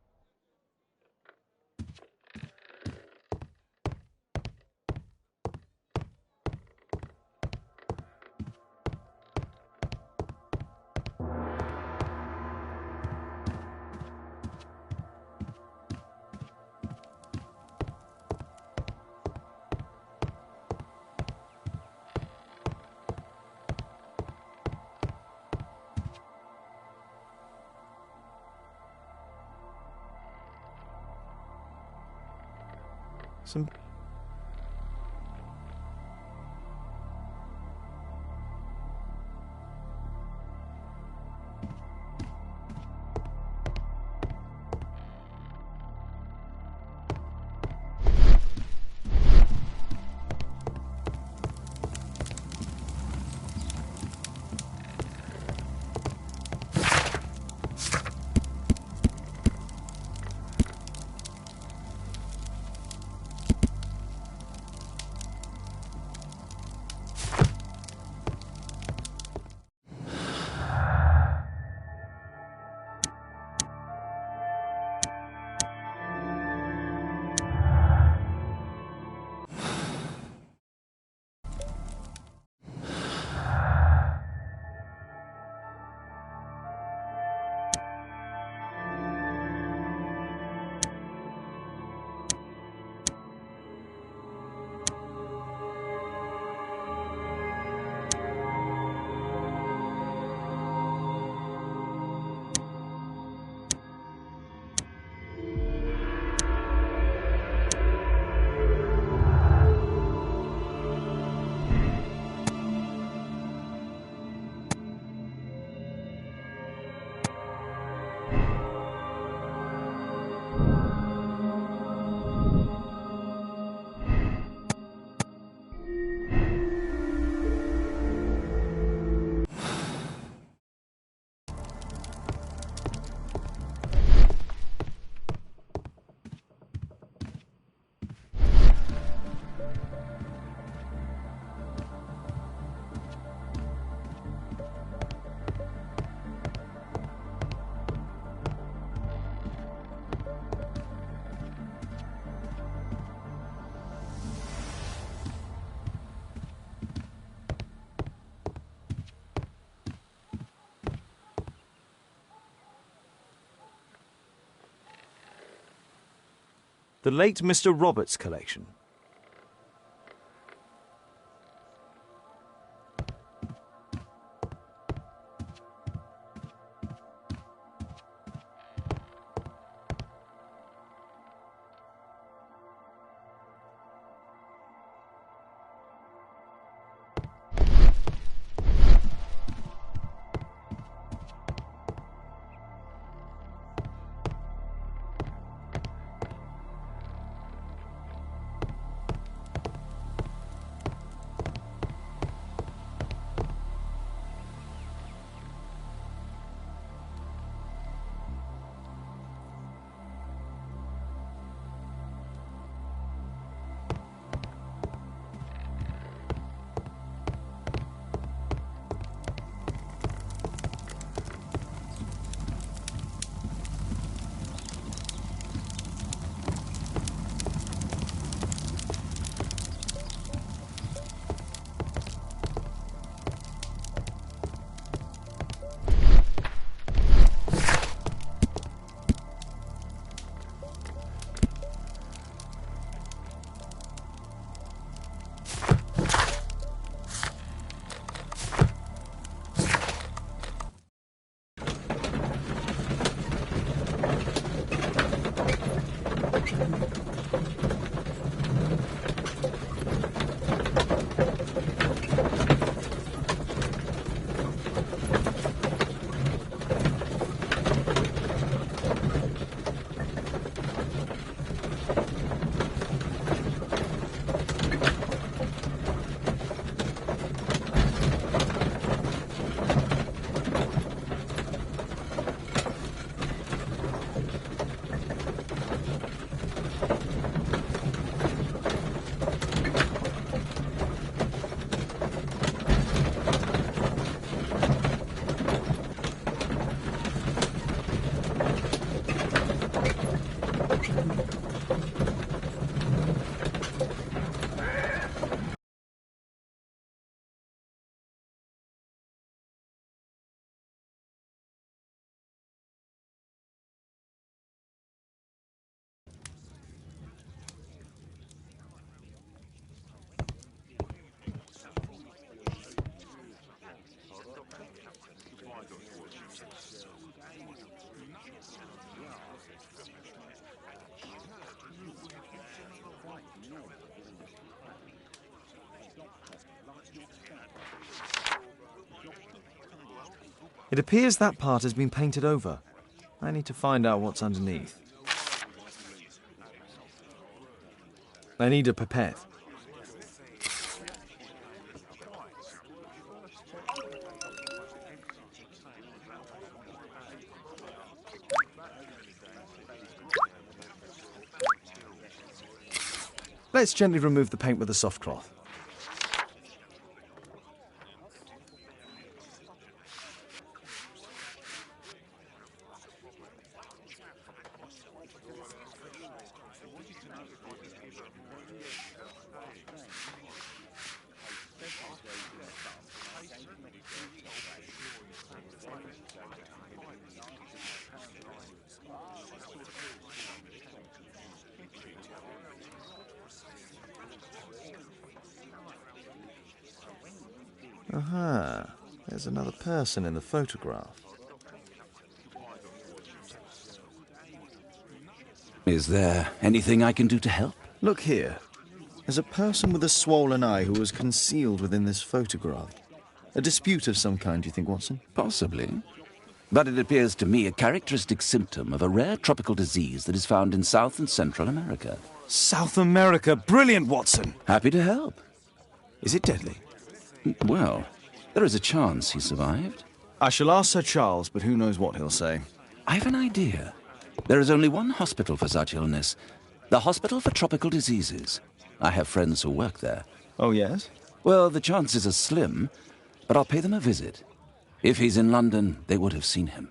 Some... The late Mr. Roberts collection. It appears that part has been painted over. I need to find out what's underneath. I need a pipette. Let's gently remove the paint with a soft cloth. Aha, there's another person in the photograph. Is there anything I can do to help? Look here. There's a person with a swollen eye who was concealed within this photograph. A dispute of some kind, do you think, Watson? Possibly. But it appears to me a characteristic symptom of a rare tropical disease that is found in South and Central America. South America! Brilliant, Watson! Happy to help. Is it deadly? Well, there is a chance he survived. I shall ask Sir Charles, but who knows what he'll say. I have an idea. There is only one hospital for such illness. The Hospital for Tropical Diseases. I have friends who work there. Oh, yes? Well, the chances are slim, but I'll pay them a visit. If he's in London, they would have seen him.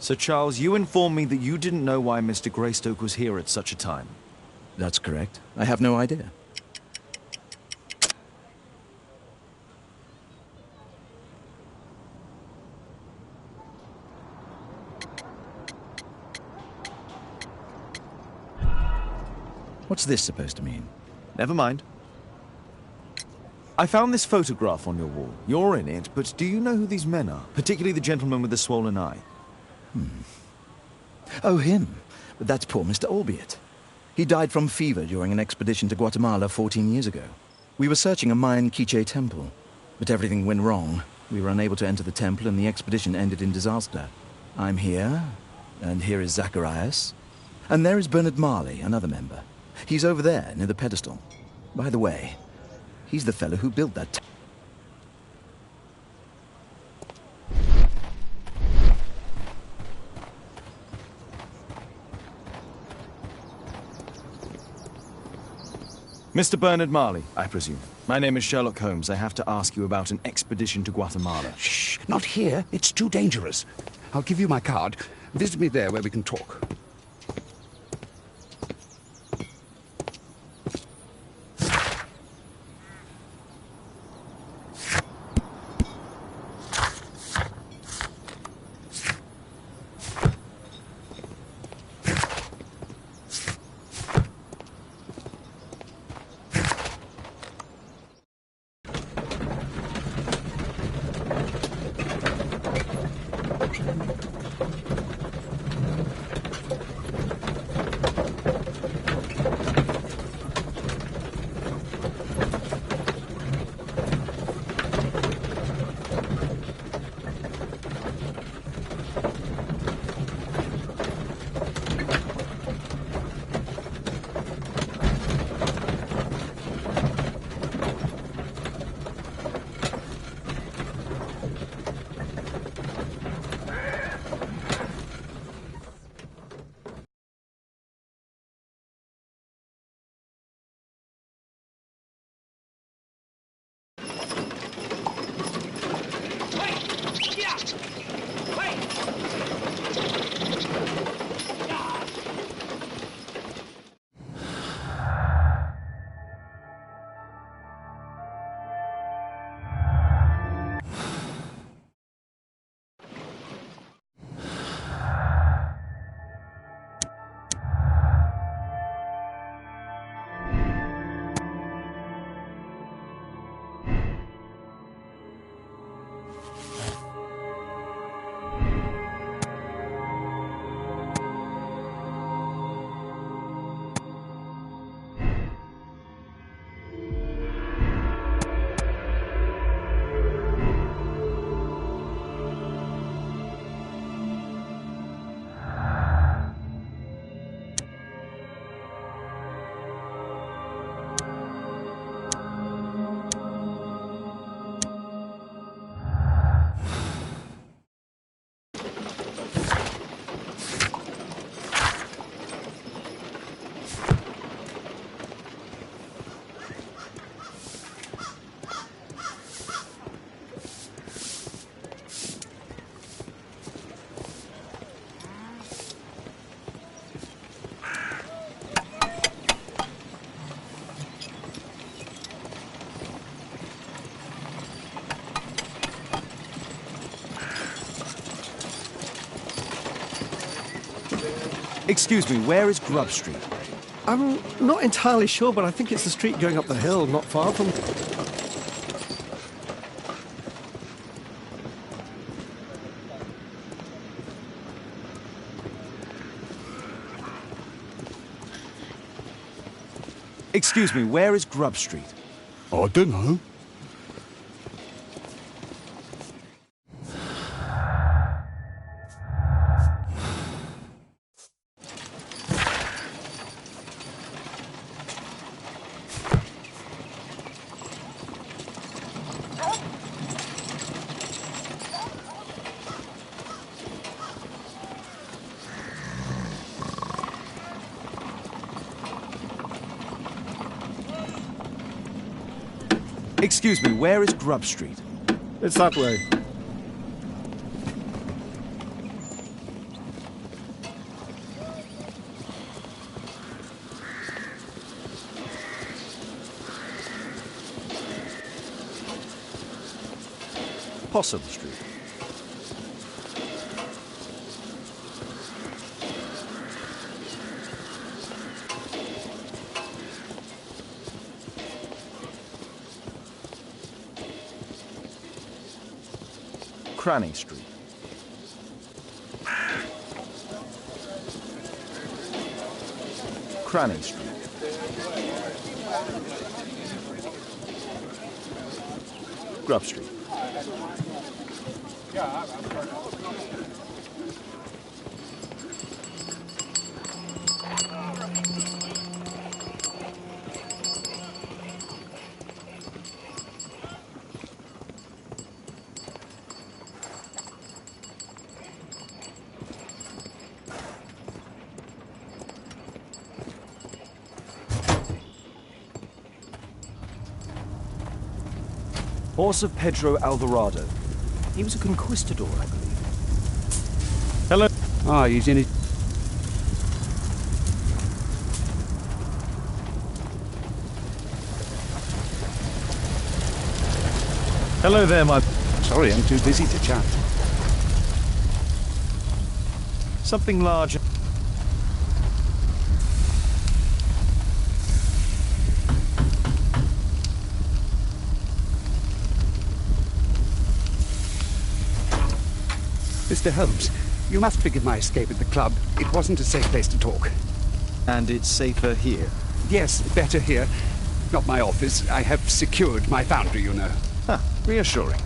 So, Charles, you informed me that you didn't know why Mr. Greystoke was here at such a time. That's correct. I have no idea. What's this supposed to mean? Never mind. I found this photograph on your wall. You're in it, but do you know who these men are? Particularly the gentleman with the swollen eye. Oh, him. But that's poor Mr. Albiot. He died from fever during an expedition to Guatemala 14 years ago. We were searching a Mayan Quiche temple, but everything went wrong. We were unable to enter the temple and the expedition ended in disaster. I'm here, and here is Zacharias. And there is Bernard Marley, another member. He's over there, near the pedestal. By the way, he's the fellow who built that Mr. Bernard Marley, I presume. My name is Sherlock Holmes. I have to ask you about an expedition to Guatemala. Shh, not here. It's too dangerous. I'll give you my card. Visit me there where we can talk. Excuse me, where is Grub Street? I'm not entirely sure, but I think it's the street going up the hill, not far from... Excuse me, where is Grub Street? I don't know. Excuse me, where is Grub Street? It's that way. Possum Street. Cranny Street. Cranny Street. Grub Street. Horse of Pedro Alvarado. He was a conquistador, I believe. Hello. Ah, he's in it. Hello there, my... Sorry, I'm too busy to chat. Something large. Mr. Holmes, you must forgive my escape at the club. It wasn't a safe place to talk. And it's safer here? Yes, better here. Not my office. I have secured my foundry, you know. Huh, reassuring.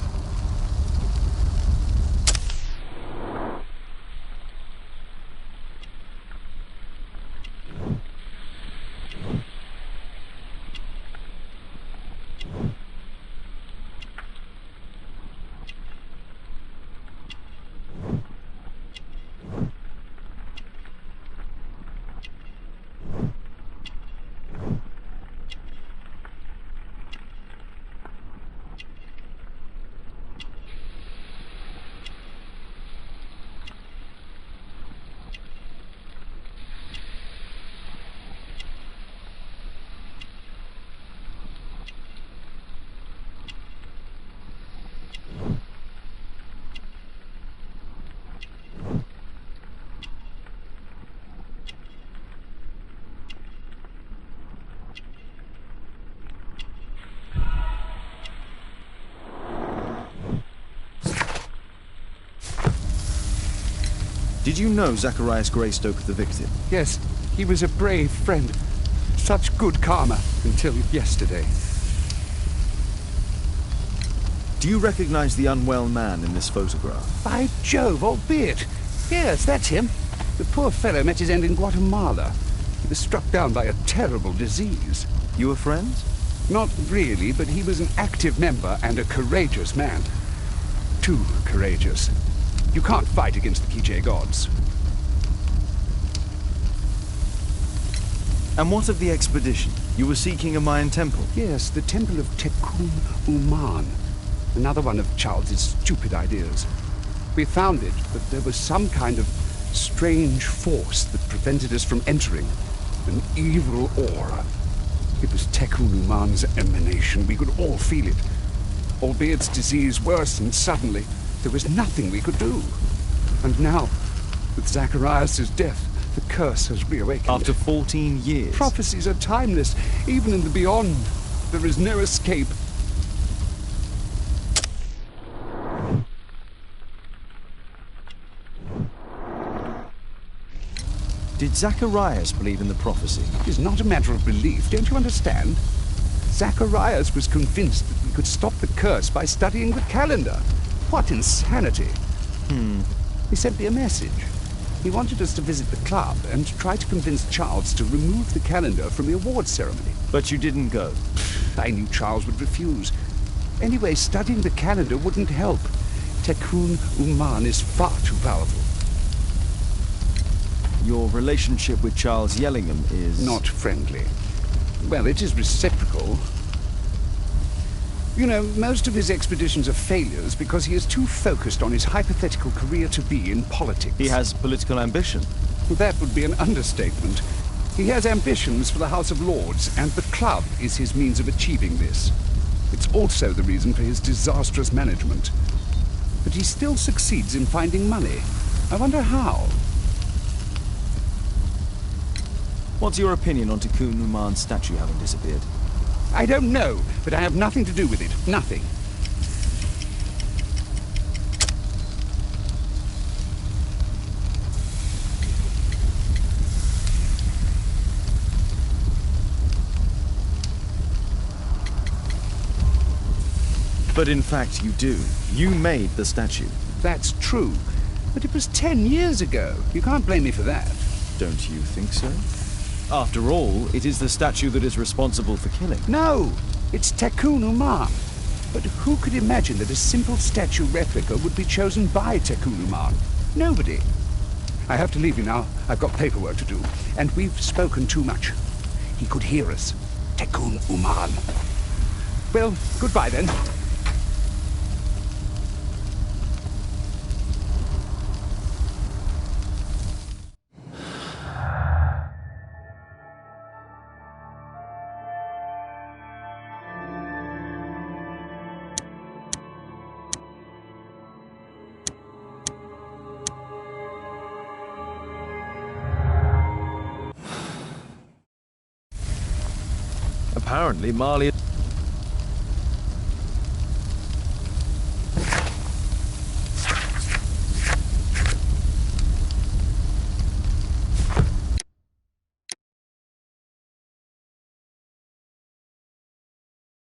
Did you know Zacharias Greystoke, the victim? Yes, he was a brave friend. Such good karma until yesterday. Do you recognize the unwell man in this photograph? By Jove, albeit. Yes, that's him. The poor fellow met his end in Guatemala. He was struck down by a terrible disease. You were friends? Not really, but he was an active member and a courageous man. Too courageous. You can't fight against the Quiche gods. And what of the expedition? You were seeking a Mayan temple? Yes, the temple of Tekun Uman. Another one of Charles's stupid ideas. We found it, but there was some kind of strange force that prevented us from entering. An evil aura. It was Tekun Uman's emanation. We could all feel it. Albeit its disease worsened suddenly, there was nothing we could do. And now, with Zacharias' death, the curse has reawakened. After 14 years? Prophecies are timeless. Even in the beyond, there is no escape. Did Zacharias believe in the prophecy? It is not a matter of belief, don't you understand? Zacharias was convinced that we could stop the curse by studying the calendar. What insanity! He sent me a message. He wanted us to visit the club and try to convince Charles to remove the calendar from the awards ceremony. But you didn't go? I knew Charles would refuse. Anyway, studying the calendar wouldn't help. Tekun Uman is far too powerful. Your relationship with Charles Yellingham is... not friendly. Well, it is reciprocal. You know, most of his expeditions are failures because he is too focused on his hypothetical career to be in politics. He has political ambition. That would be an understatement. He has ambitions for the House of Lords, and the club is his means of achieving this. It's also the reason for his disastrous management. but he still succeeds in finding money. I wonder how. What's your opinion on Tikkun Uman's statue having disappeared? I don't know, but I have nothing to do with it. Nothing. But in fact, you do. You made the statue. That's true. But it was 10 years ago. You can't blame me for that. Don't you think so? After all, it is the statue that is responsible for killing. No, it's Tikkun Uman. But who could imagine that a simple statue replica would be chosen by Tikkun Uman? Nobody. I have to leave you now. I've got paperwork to do. And we've spoken too much. He could hear us. Tikkun Uman. Well, goodbye then. Apparently, Marley...